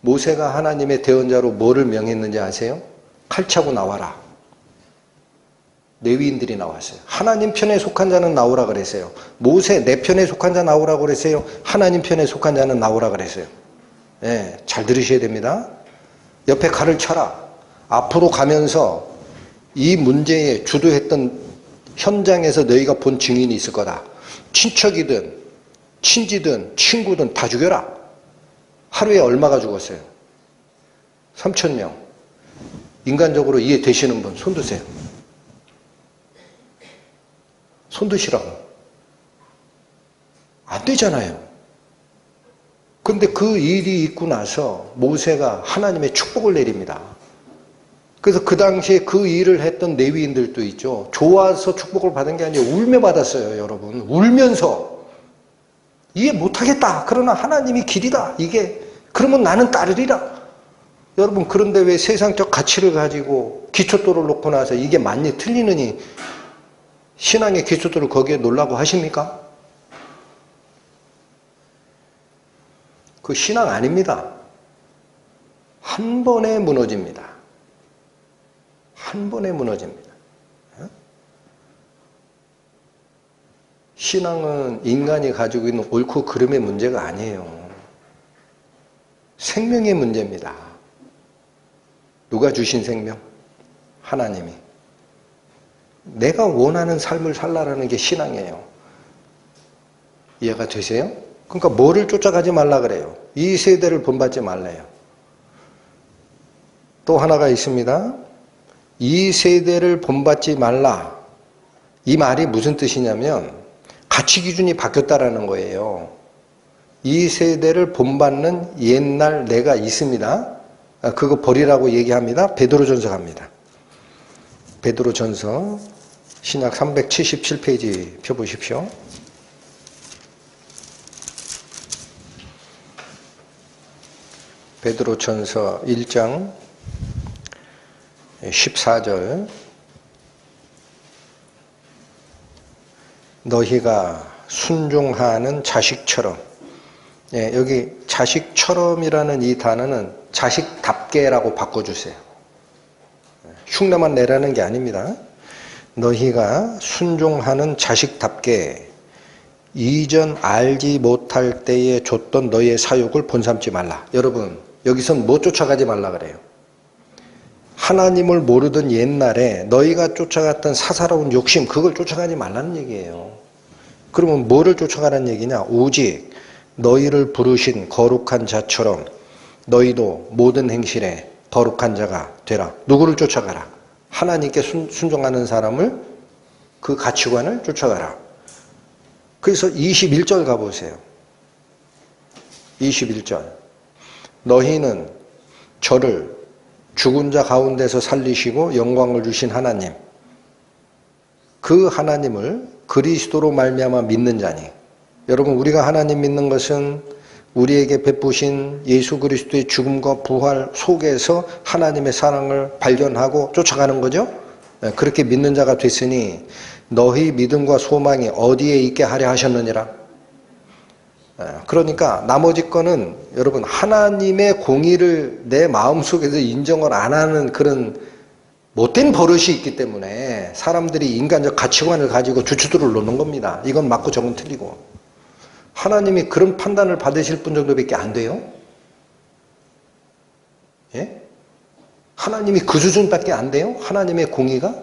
Speaker 1: 모세가 하나님의 대언자로 뭐를 명했는지 아세요? 칼 차고 나와라. 레위인들이 나왔어요. 하나님 편에 속한 자는 나오라 그랬어요. 모세 내 편에 속한 자 나오라 그랬어요. 하나님 편에 속한 자는 나오라 그랬어요. 예, 잘 들으셔야 됩니다. 옆에 칼을 쳐라. 앞으로 가면서 이 문제에 주도했던 현장에서 너희가 본 증인이 있을 거다. 친척이든 친지든 친구든 다 죽여라. 하루에 얼마가 죽었어요? 3,000명. 인간적으로 이해되시는 분 손 드세요. 손 드시라고. 안 되잖아요. 근데 그 일이 있고 나서 모세가 하나님의 축복을 내립니다. 그래서 그 당시에 그 일을 했던 레위인들도 있죠. 좋아서 축복을 받은 게 아니라 울며 받았어요, 여러분. 울면서. 이해 못하겠다. 그러나 하나님이 길이다. 이게 그러면 나는 따르리라. 여러분, 그런데 왜 세상적 가치를 가지고 기초돌을 놓고 나서 이게 맞니 틀리느니 신앙의 기초돌을 거기에 놓으려고 하십니까? 그 신앙 아닙니다. 한 번에 무너집니다. 한 번에 무너집니다. 신앙은 인간이 가지고 있는 옳고 그름의 문제가 아니에요. 생명의 문제입니다. 누가 주신 생명? 하나님이. 내가 원하는 삶을 살라라는 게 신앙이에요. 이해가 되세요? 그러니까 뭐를 쫓아가지 말라 그래요? 이 세대를 본받지 말래요. 또 하나가 있습니다. 이 세대를 본받지 말라. 이 말이 무슨 뜻이냐면 가치 기준이 바뀌었다라는 거예요. 이 세대를 본받는 옛날 내가 있습니다. 그거 버리라고 얘기합니다. 베드로전서 갑니다. 베드로전서 신약 377페이지 펴보십시오. 베드로전서 1장 14절. 너희가 순종하는 자식처럼. 예, 여기 자식처럼이라는 이 단어는 자식답게라고 바꿔주세요. 흉내만 내라는 게 아닙니다. 너희가 순종하는 자식답게 이전 알지 못할 때에 줬던 너희의 사욕을 본삼지 말라. 여러분, 여기선 뭐 쫓아가지 말라 그래요? 하나님을 모르던 옛날에 너희가 쫓아갔던 사사로운 욕심, 그걸 쫓아가지 말라는 얘기예요. 그러면 뭐를 쫓아가라는 얘기냐? 오직 너희를 부르신 거룩한 자처럼 너희도 모든 행실에 거룩한 자가 되라. 누구를 쫓아가라? 하나님께 순종하는 사람을, 그 가치관을 쫓아가라. 그래서 21절 가보세요. 21절. 너희는 저를 죽은 자 가운데서 살리시고 영광을 주신 하나님, 그 하나님을 그리스도로 말미암아 믿는 자니. 여러분, 우리가 하나님 믿는 것은 우리에게 베푸신 예수 그리스도의 죽음과 부활 속에서 하나님의 사랑을 발견하고 쫓아가는 거죠. 그렇게 믿는 자가 됐으니 너희 믿음과 소망이 어디에 있게 하려 하셨느니라. 그러니까 나머지 거는 여러분, 하나님의 공의를 내 마음속에서 인정을 안 하는 그런 못된 버릇이 있기 때문에 사람들이 인간적 가치관을 가지고 주추들을 놓는 겁니다. 이건 맞고 저건 틀리고. 하나님이 그런 판단을 받으실 분 정도밖에 안 돼요? 예? 하나님이 그 수준밖에 안 돼요? 하나님의 공의가?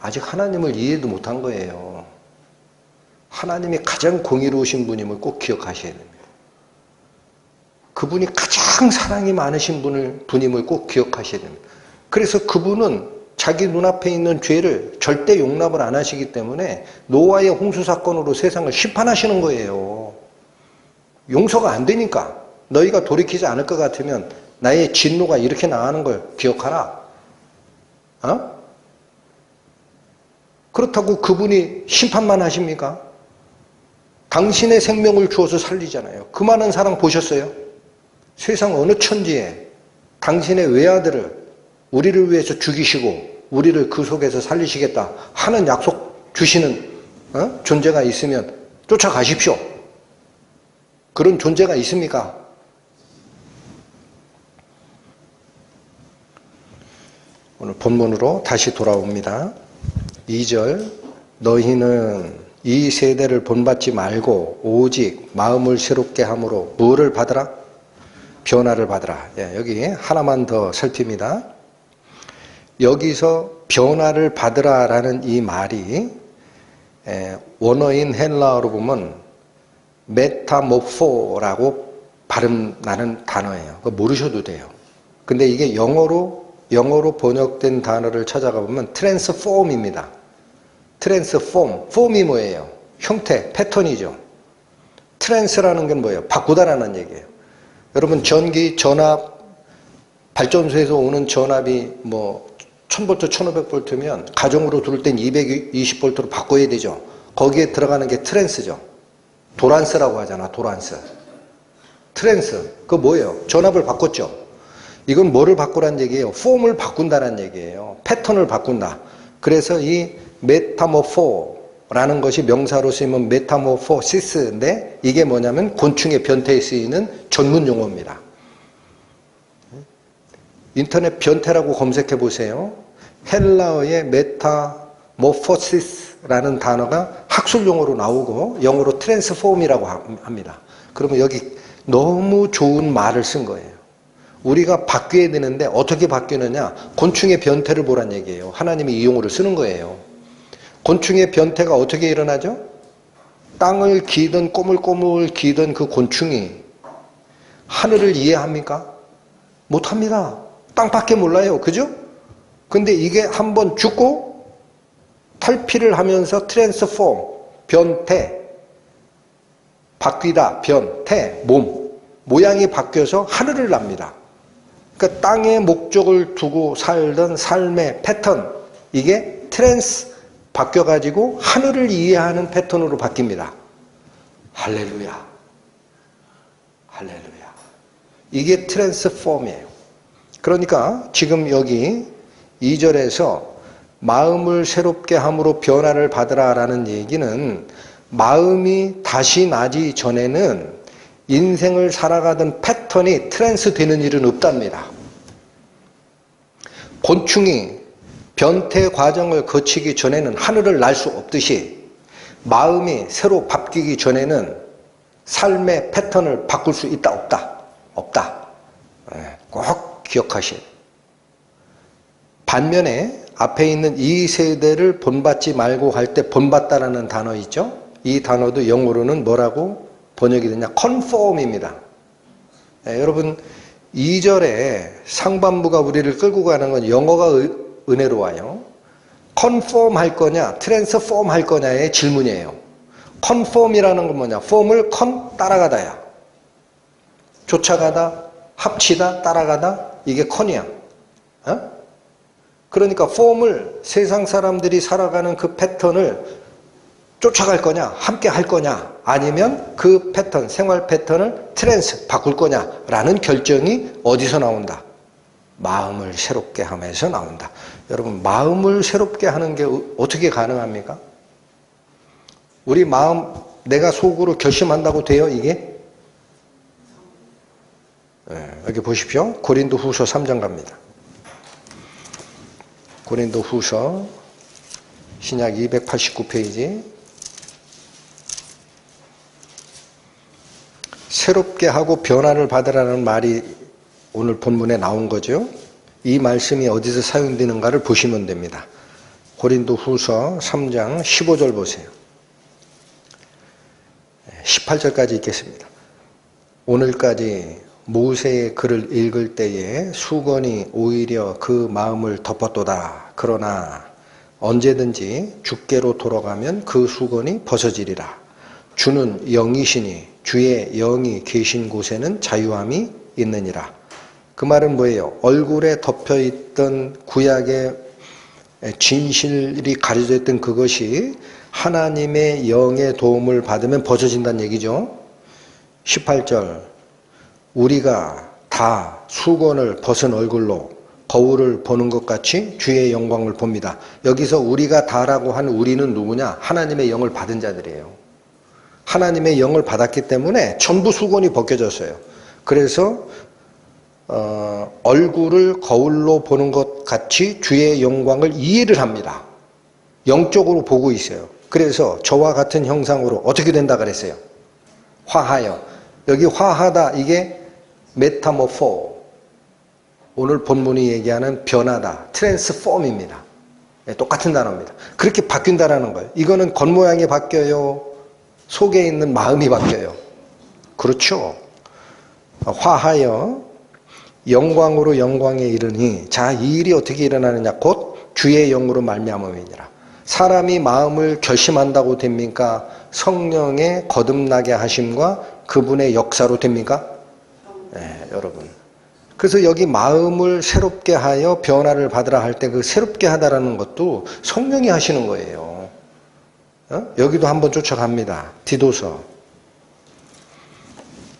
Speaker 1: 아직 하나님을 이해도 못한 거예요. 하나님이 가장 공의로우신 분임을 꼭 기억하셔야 됩니다. 그분이 가장 사랑이 많으신 분임을 꼭 기억하셔야 됩니다. 그래서 그분은 자기 눈앞에 있는 죄를 절대 용납을 안 하시기 때문에 노아의 홍수 사건으로 세상을 심판하시는 거예요. 용서가 안 되니까. 너희가 돌이키지 않을 것 같으면 나의 진노가 이렇게 나가는 걸 기억하라. 어? 그렇다고 그분이 심판만 하십니까? 당신의 생명을 주어서 살리잖아요. 그 많은 사랑 보셨어요? 세상 어느 천지에 당신의 외아들을 우리를 위해서 죽이시고 우리를 그 속에서 살리시겠다 하는 약속 주시는 존재가 있으면 쫓아가십시오. 그런 존재가 있습니까? 오늘 본문으로 다시 돌아옵니다. 2절, 너희는 이 세대를 본받지 말고 오직 마음을 새롭게 함으로 무엇을 받으라? 변화를 받으라. 여기 하나만 더 살핍니다. 여기서 변화를 받으라라는 이 말이 원어인 헬라어로 보면 메타모포라고 발음 나는 단어예요. 그거 모르셔도 돼요. 근데 이게 영어로 번역된 단어를 찾아가 보면 트랜스폼입니다. 트랜스폼, 폼이 뭐예요? 형태, 패턴이죠. 트랜스라는 건 뭐예요? 바꾸다라는 얘기예요. 여러분 전기, 전압, 발전소에서 오는 전압이 뭐 1000V, 1500V면 가정으로 들을 땐 220V로 바꿔야 되죠. 거기에 들어가는 게 트랜스죠. 도란스라고 하잖아, 도란스. 트랜스, 그거 뭐예요? 전압을 바꿨죠. 이건 뭐를 바꾸라는 얘기예요? 폼을 바꾼다는 얘기예요. 패턴을 바꾼다. 그래서 이 메타모포라는 것이 명사로 쓰이면 메타모포시스인데 이게 뭐냐면 곤충의 변태에 쓰이는 전문 용어입니다. 인터넷 변태라고 검색해 보세요. 헬라어의 메타모포시스라는 단어가 학술 용어로 나오고 영어로 트랜스폼이라고 합니다. 그러면 여기 너무 좋은 말을 쓴 거예요. 우리가 바뀌어야 되는데 어떻게 바뀌느냐? 곤충의 변태를 보란 얘기예요. 하나님이 이 용어를 쓰는 거예요. 곤충의 변태가 어떻게 일어나죠? 땅을 기던 꼬물꼬물 기던 그 곤충이 하늘을 이해합니까? 못합니다. 땅밖에 몰라요. 그죠? 근데 이게 한번 죽고 탈피를 하면서 트랜스폼, 변태, 바뀌다, 변태, 모양이 바뀌어서 하늘을 납니다. 그러니까 땅에 목적을 두고 살던 삶의 패턴, 이게 바뀌어가지고 하늘을 이해하는 패턴으로 바뀝니다. 할렐루야. 할렐루야. 이게 트랜스폼이에요. 그러니까 지금 여기 2절에서 마음을 새롭게 함으로 변화를 받으라라는 얘기는 마음이 다시 나기 전에는 인생을 살아가던 패턴이 트랜스 되는 일은 없답니다. 곤충이 변태 과정을 거치기 전에는 하늘을 날 수 없듯이 마음이 새로 바뀌기 전에는 삶의 패턴을 바꿀 수 있다 없다? 없다. 꼭 기억하셔야 돼요. 반면에 앞에 있는 이 세대를 본받지 말고 할 때 본받다라는 단어 있죠? 이 단어도 영어로는 뭐라고 번역이 되냐? 컨폼입니다. 여러분 2절에 상반부가 우리를 끌고 가는 건 영어가 은혜로워요. 컨폼 할 거냐 트랜스폼 할 거냐의 질문이에요. 컨폼이라는 건 뭐냐? 폼을 따라가다야. 쫓아가다, 합치다, 따라가다, 이게 컨이야. 그러니까 폼을 세상 사람들이 살아가는 그 패턴을 쫓아갈 거냐, 함께 할 거냐, 아니면 그 패턴, 생활 패턴을 바꿀 거냐라는 결정이 어디서 나온다? 마음을 새롭게 하면서 나온다. 여러분, 마음을 새롭게 하는 게 어떻게 가능합니까? 우리 마음, 내가 속으로 결심한다고 돼요, 이게? 여기 보십시오. 고린도후서 3장 갑니다. 고린도후서 신약 289페이지. 새롭게 하고 변화를 받으라는 말이 오늘 본문에 나온 거죠. 이 말씀이 어디서 사용되는가를 보시면 됩니다. 고린도후서 3장 15절 보세요. 18절까지 읽겠습니다. 오늘까지 모세의 글을 읽을 때에 수건이 오히려 그 마음을 덮었도다. 그러나 언제든지 주께로 돌아가면 그 수건이 벗어지리라. 주는 영이시니 주의 영이 계신 곳에는 자유함이 있느니라. 그 말은 뭐예요? 얼굴에 덮여있던 구약의 진실이 가려져 있던 그것이 하나님의 영의 도움을 받으면 벗어진다는 얘기죠. 18절 우리가 다 수건을 벗은 얼굴로 거울을 보는 것 같이 주의 영광을 봅니다. 여기서 우리가 다라고 하는 우리는 누구냐? 하나님의 영을 받은 자들이에요. 하나님의 영을 받았기 때문에 전부 수건이 벗겨졌어요. 그래서 얼굴을 거울로 보는 것 같이 주의 영광을 이해를 합니다. 영적으로 보고 있어요. 그래서 저와 같은 형상으로 어떻게 된다 그랬어요? 화하여. 여기 화하다 이게 메타모포. 오늘 본문이 얘기하는 변하다. 트랜스폼입니다. 똑같은 단어입니다. 그렇게 바뀐다라는 거예요. 이거는 겉모양이 바뀌어요? 속에 있는 마음이 바뀌어요? 그렇죠. 화하여 영광으로 영광에 이르니 자, 이 일이 어떻게 일어나느냐? 곧 주의 영으로 말미암음이니라. 사람이 마음을 결심한다고 됩니까? 성령의 거듭나게 하심과 그분의 역사로 됩니까? 네, 여러분. 그래서 여기 마음을 새롭게 하여 변화를 받으라 할 때 그 새롭게 하다라는 것도 성령이 하시는 거예요. 여기도 한번 쫓아갑니다. 디도서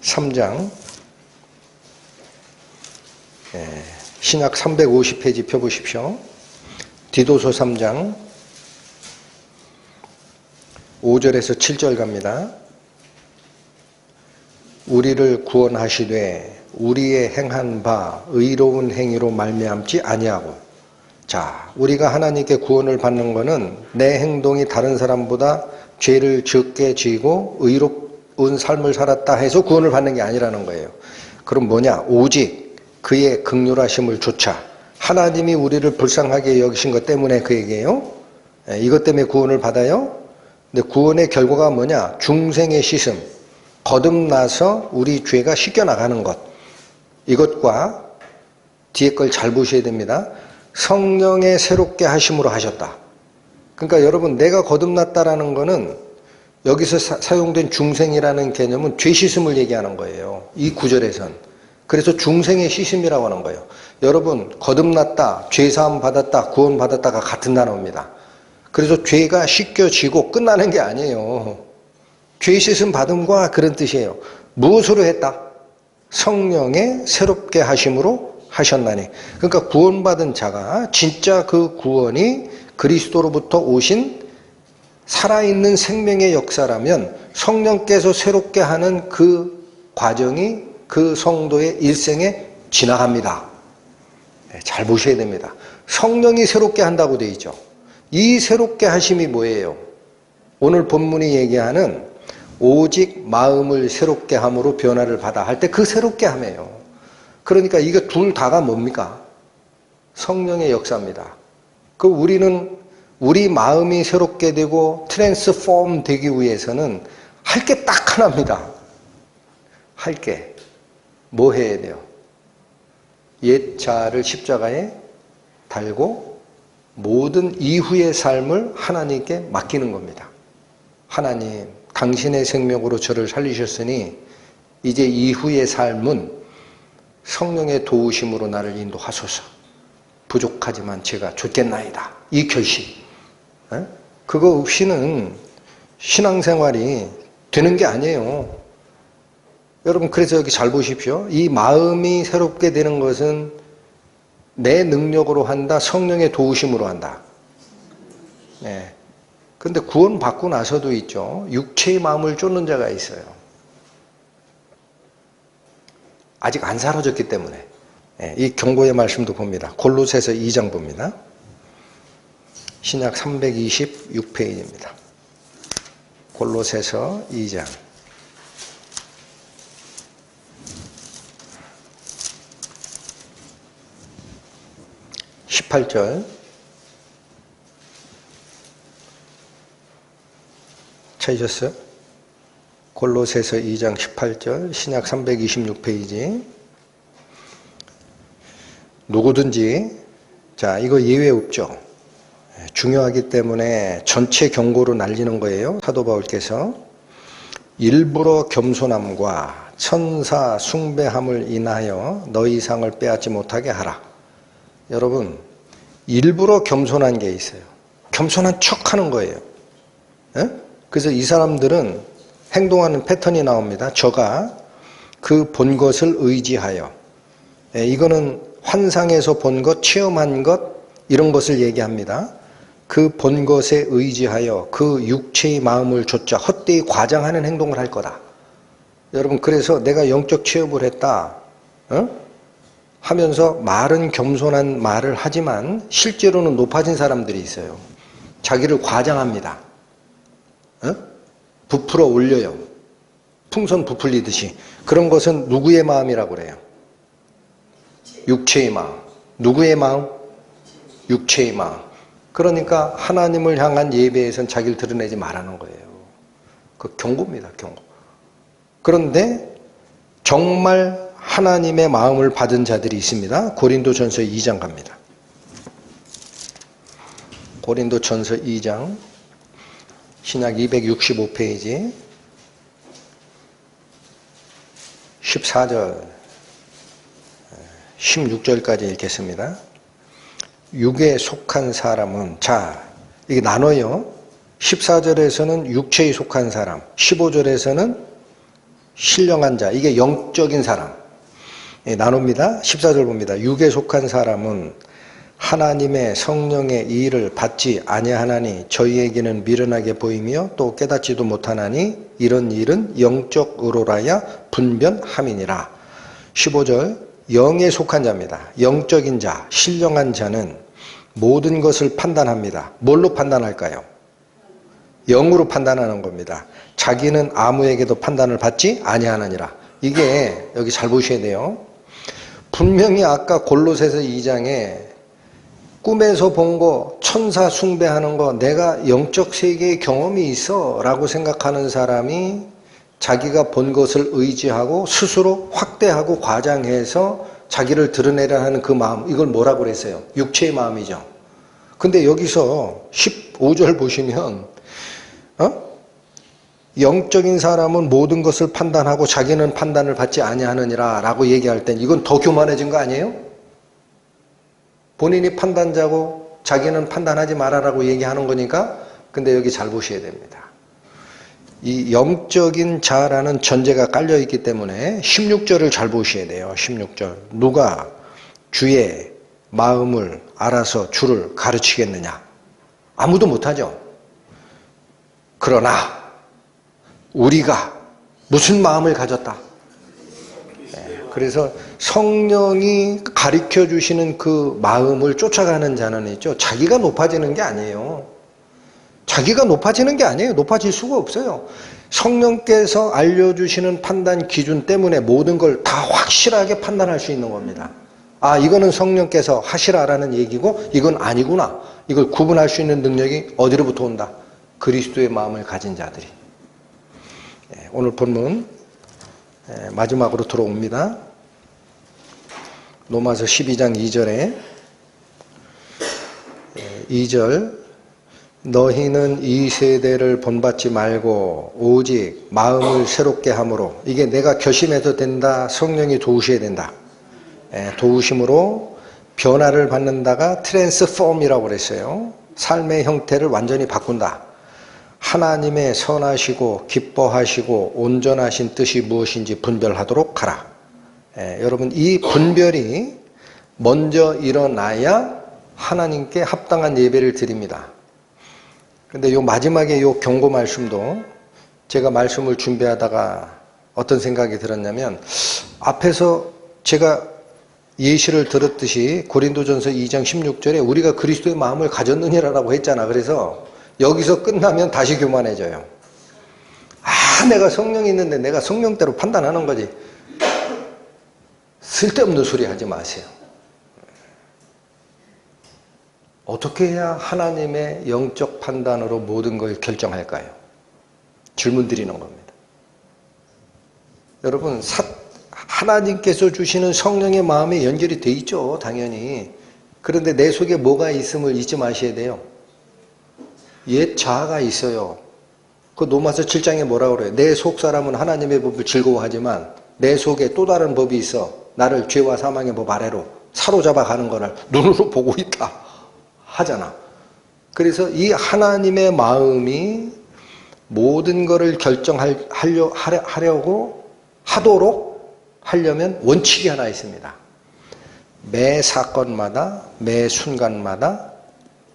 Speaker 1: 3장 신약 350페이지 펴보십시오. 디도서 3장 5절에서 7절 갑니다. 우리를 구원하시되 우리의 행한 바 의로운 행위로 말미암지 아니하고. 자, 우리가 하나님께 구원을 받는 것은 내 행동이 다른 사람보다 죄를 적게 지고 의로운 삶을 살았다 해서 구원을 받는 게 아니라는 거예요. 그럼 뭐냐? 오직 그의 긍휼하심을 조차 하나님이 우리를 불쌍하게 여기신 것 때문에 그 얘기예요. 이것 때문에 구원을 받아요. 근데 구원의 결과가 뭐냐? 중생의 씻음, 거듭나서 우리 죄가 씻겨나가는 것. 이것과 뒤에 걸 잘 보셔야 됩니다. 성령의 새롭게 하심으로 하셨다. 그러니까 여러분, 내가 거듭났다라는 거는 여기서 사용된 중생이라는 개념은 죄 씻음을 얘기하는 거예요. 이 구절에선. 그래서 중생의 씻음이라고 하는 거예요. 여러분, 거듭났다, 죄사함 받았다, 구원 받았다가 같은 단어입니다. 그래서 죄가 씻겨지고 끝나는 게 아니에요. 죄 씻음 받음과 그런 뜻이에요. 무엇으로 했다? 성령의 새롭게 하심으로 하셨나니. 그러니까 구원받은 자가 진짜 그 구원이 그리스도로부터 오신 살아있는 생명의 역사라면 성령께서 새롭게 하는 그 과정이 그 성도의 일생에 지나갑니다. 잘 보셔야 됩니다. 성령이 새롭게 한다고 되어 있죠. 이 새롭게 하심이 뭐예요? 오늘 본문이 얘기하는 오직 마음을 새롭게 함으로 변화를 받아 할 때 그 새롭게 함이에요. 그러니까 이게 둘 다가 뭡니까? 성령의 역사입니다. 그 우리는 우리 마음이 새롭게 되고 트랜스폼 되기 위해서는 할 게 딱 하나입니다. 할 게. 뭐 해야 돼요? 옛 자아를 십자가에 달고 모든 이후의 삶을 하나님께 맡기는 겁니다. 하나님, 당신의 생명으로 저를 살리셨으니 이제 이후의 삶은 성령의 도우심으로 나를 인도하소서. 부족하지만 제가 좇겠나이다. 이 결심. 그거 없이는 신앙생활이 되는 게 아니에요. 여러분, 그래서 여기 잘 보십시오. 이 마음이 새롭게 되는 것은 내 능력으로 한다, 성령의 도우심으로 한다. 네. 근데 구원 받고 나서도 있죠. 육체의 마음을 쫓는 자가 있어요. 아직 안 사라졌기 때문에. 이 경고의 말씀도 봅니다. 골로새서 2장 봅니다. 신약 326페이지입니다. 골로새서 2장. (18절) 찾으셨어요? 골로새서 2장 18절 신약 326페이지. 누구든지, 자, 이거 예외 없죠. 중요하기 때문에 전체 경고로 날리는 거예요. 사도 바울께서 일부러 겸손함과 천사 숭배함을 인하여 너희 상을 빼앗지 못하게 하라. 여러분, 일부러 겸손한 게 있어요. 겸손한 척하는 거예요. 에? 그래서 이 사람들은 행동하는 패턴이 나옵니다. 저가 그 본 것을 의지하여. 이거는 환상에서 본 것, 체험한 것 이런 것을 얘기합니다. 그 본 것에 의지하여 그 육체의 마음을 좇자 헛되이 과장하는 행동을 할 거다. 여러분 그래서 내가 영적 체험을 했다 하면서 말은 겸손한 말을 하지만 실제로는 높아진 사람들이 있어요. 자기를 과장합니다. 부풀어 올려요. 풍선 부풀리듯이. 그런 것은 누구의 마음이라고 그래요? 육체의 마음. 누구의 마음? 육체의 마음. 그러니까 하나님을 향한 예배에선 자기를 드러내지 말라는 거예요. 그 경고입니다. 경고. 그런데 정말 하나님의 마음을 받은 자들이 있습니다. 고린도전서 2장 갑니다. 고린도전서 2장 신약 265페이지 14절 16절까지 읽겠습니다. 육에 속한 사람은 자 이게 나눠요. 14절에서는 육체에 속한 사람 15절에서는 신령한 자 이게 영적인 사람 나눕니다. 14절 봅니다. 육에 속한 사람은 하나님의 성령의 일을 받지 아니하나니 저희에게는 미련하게 보이며 또 깨닫지도 못하나니 이런 일은 영적으로라야 분변함이니라. 15절 영에 속한 자입니다. 영적인 자, 신령한 자는 모든 것을 판단합니다. 뭘로 판단할까요? 영으로 판단하는 겁니다. 자기는 아무에게도 판단을 받지 아니하느니라. 이게 여기 잘 보셔야 돼요. 분명히 아까 골로새서 2장에 꿈에서 본 거, 천사 숭배하는 거, 내가 영적 세계의 경험이 있어 라고 생각하는 사람이 자기가 본 것을 의지하고 스스로 확대하고 과장해서 자기를 드러내려 하는 그 마음, 이걸 뭐라고 그랬어요? 육체의 마음이죠. 근데 여기서 15절 보시면 영적인 사람은 모든 것을 판단하고 자기는 판단을 받지 아니하느니라 라고 얘기할 땐 이건 더 교만해진 거 아니에요? 본인이 판단자고 자기는 판단하지 말아라고 얘기하는 거니까. 근데 여기 잘 보셔야 됩니다. 이 영적인 자라는 전제가 깔려 있기 때문에 16절을 잘 보셔야 돼요. 16절 누가 주의 마음을 알아서 주를 가르치겠느냐? 아무도 못하죠. 그러나 우리가 무슨 마음을 가졌다? 그래서 성령이 가르쳐 주시는 그 마음을 쫓아가는 자는 있죠. 자기가 높아지는 게 아니에요. 자기가 높아지는 게 아니에요. 높아질 수가 없어요. 성령께서 알려주시는 판단 기준 때문에 모든 걸 다 확실하게 판단할 수 있는 겁니다. 아, 이거는 성령께서 하시라라는 얘기고 이건 아니구나. 이걸 구분할 수 있는 능력이 어디로부터 온다? 그리스도의 마음을 가진 자들이. 오늘 본문 마지막으로 들어옵니다. 로마서 12장 2절에 2절 너희는 이 세대를 본받지 말고 오직 마음을 새롭게 함으로 이게 내가 결심해도 된다. 성령이 도우셔야 된다. 도우심으로 변화를 받는다가 트랜스폼이라고 그랬어요. 삶의 형태를 완전히 바꾼다. 하나님의 선하시고 기뻐하시고 온전하신 뜻이 무엇인지 분별하도록 하라. 여러분 이 분별이 먼저 일어나야 하나님께 합당한 예배를 드립니다. 근데 요 마지막에 요 경고 말씀도 제가 말씀을 준비하다가 어떤 생각이 들었냐면 앞에서 제가 예시를 들었듯이 고린도전서 2장 16절에 우리가 그리스도의 마음을 가졌느니라고 했잖아. 그래서 여기서 끝나면 다시 교만해져요. 아, 내가 성령이 있는데 내가 성령대로 판단하는 거지. 쓸데없는 소리 하지 마세요. 어떻게 해야 하나님의 영적 판단으로 모든 걸 결정할까요? 질문 드리는 겁니다. 여러분, 하나님께서 주시는 성령의 마음에 연결이 돼 있죠, 당연히. 그런데 내 속에 뭐가 있음을 잊지 마셔야 돼요. 옛 자아가 있어요. 그 로마서 7장에 뭐라고 그래요? 내 속 사람은 하나님의 법을 즐거워하지만 내 속에 또 다른 법이 있어. 나를 죄와 사망의 법 아래로 사로잡아 가는 것을 눈으로 보고 있다. 하잖아. 그래서 이 하나님의 마음이 모든 것을 하도록 하려면 원칙이 하나 있습니다. 매 사건마다, 매 순간마다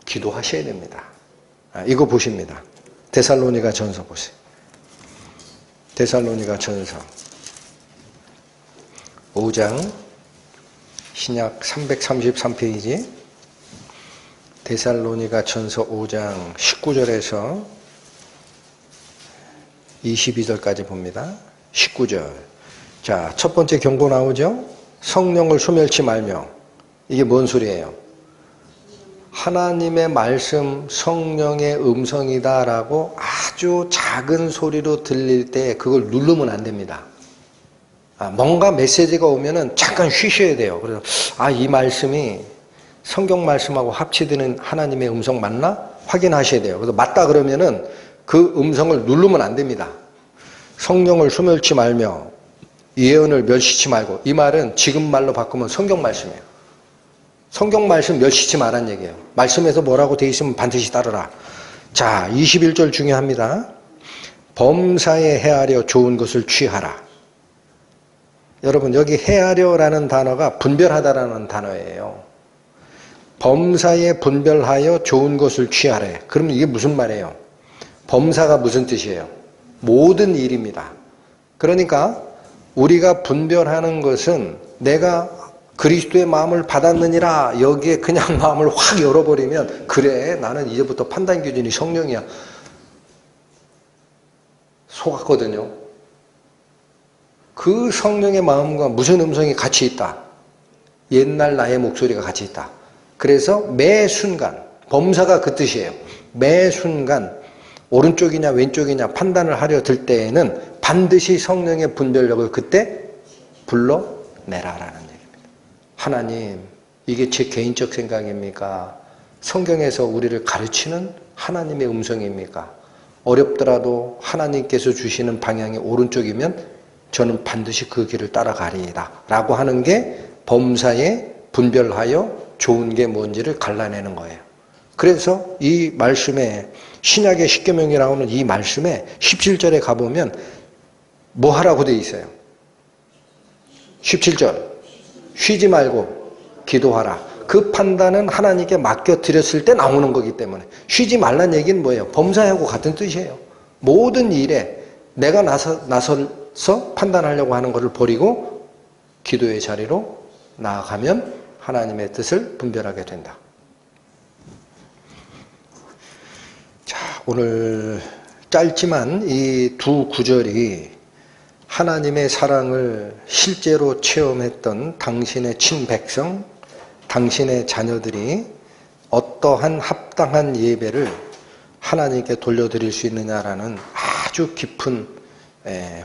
Speaker 1: 기도하셔야 됩니다. 이거 보십니다. 데살로니가 전서 보세요. 데살로니가 전서 5장 신약 333페이지 데살로니가 전서 5장 19절에서 22절까지 봅니다. 19절. 자, 첫 번째 경고 나오죠? 성령을 소멸치 말며. 이게 뭔 소리예요? 하나님의 말씀, 성령의 음성이다라고 아주 작은 소리로 들릴 때 그걸 누르면 안 됩니다. 뭔가 메시지가 오면은 잠깐 쉬셔야 돼요. 그래서 이 말씀이 성경 말씀하고 합치되는 하나님의 음성 맞나? 확인하셔야 돼요. 그래서 맞다 그러면은 그 음성을 누르면 안 됩니다. 성령을 소멸치 말며 예언을 멸시치 말고. 이 말은 지금 말로 바꾸면 성경 말씀이에요. 성경 말씀 멸시치 말란 얘기예요. 말씀에서 뭐라고 돼 있으면 반드시 따르라. 자, 21절 중요합니다. 범사에 헤아려 좋은 것을 취하라. 여러분, 여기 헤아려라는 단어가 분별하다라는 단어예요. 범사에 분별하여 좋은 것을 취하래. 그러면 이게 무슨 말이에요? 범사가 무슨 뜻이에요? 모든 일입니다. 그러니까 우리가 분별하는 것은 내가 그리스도의 마음을 받았느니라 여기에 그냥 마음을 확 열어버리면 그래 나는 이제부터 판단 기준이 성령이야 속았거든요. 그 성령의 마음과 무슨 음성이 같이 있다? 옛날 나의 목소리가 같이 있다. 그래서 매 순간 범사가 그 뜻이에요. 매 순간 오른쪽이냐 왼쪽이냐 판단을 하려 들 때에는 반드시 성령의 분별력을 그때 불러내라라는 얘기입니다. 하나님, 이게 제 개인적 생각입니까? 성경에서 우리를 가르치는 하나님의 음성입니까? 어렵더라도 하나님께서 주시는 방향이 오른쪽이면 저는 반드시 그 길을 따라가리이다 라고 하는 게 범사에 분별하여 좋은 게 뭔지를 갈라내는 거예요. 그래서 이 말씀에 신약의 십계명이 나오는 이 말씀에 17절에 가보면 뭐 하라고 돼 있어요? 17절 쉬지 말고 기도하라. 그 판단은 하나님께 맡겨드렸을 때 나오는 거기 때문에 쉬지 말란 얘기는 뭐예요? 범사하고 같은 뜻이에요. 모든 일에 내가 나서서 판단하려고 하는 것을 버리고 기도의 자리로 나아가면 하나님의 뜻을 분별하게 된다. 자, 오늘 짧지만 이 두 구절이 하나님의 사랑을 실제로 체험했던 당신의 친백성, 당신의 자녀들이 어떠한 합당한 예배를 하나님께 돌려드릴 수 있느냐라는 아주 깊은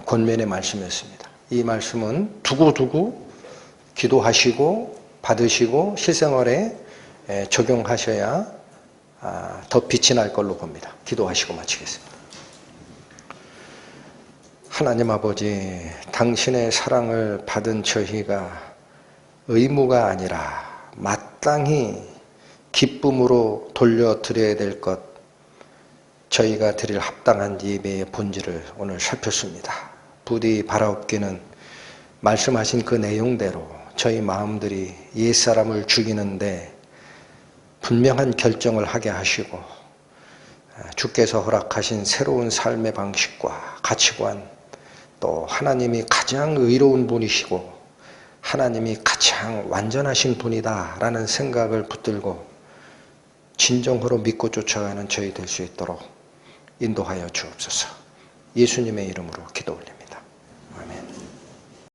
Speaker 1: 권면의 말씀이었습니다. 이 말씀은 두고두고 기도하시고 받으시고 실생활에 적용하셔야 더 빛이 날 걸로 봅니다. 기도하시고 마치겠습니다. 하나님 아버지, 당신의 사랑을 받은 저희가 의무가 아니라 마땅히 기쁨으로 돌려드려야 될 것, 저희가 드릴 합당한 예배의 본질을 오늘 살폈습니다. 부디 바라옵기는 말씀하신 그 내용대로 저희 마음들이 옛사람을 죽이는데 분명한 결정을 하게 하시고 주께서 허락하신 새로운 삶의 방식과 가치관, 또 하나님이 가장 의로운 분이시고 하나님이 가장 완전하신 분이다 라는 생각을 붙들고 진정으로 믿고 쫓아가는 저희 될 수 있도록 인도하여 주옵소서. 예수님의 이름으로 기도 올립니다.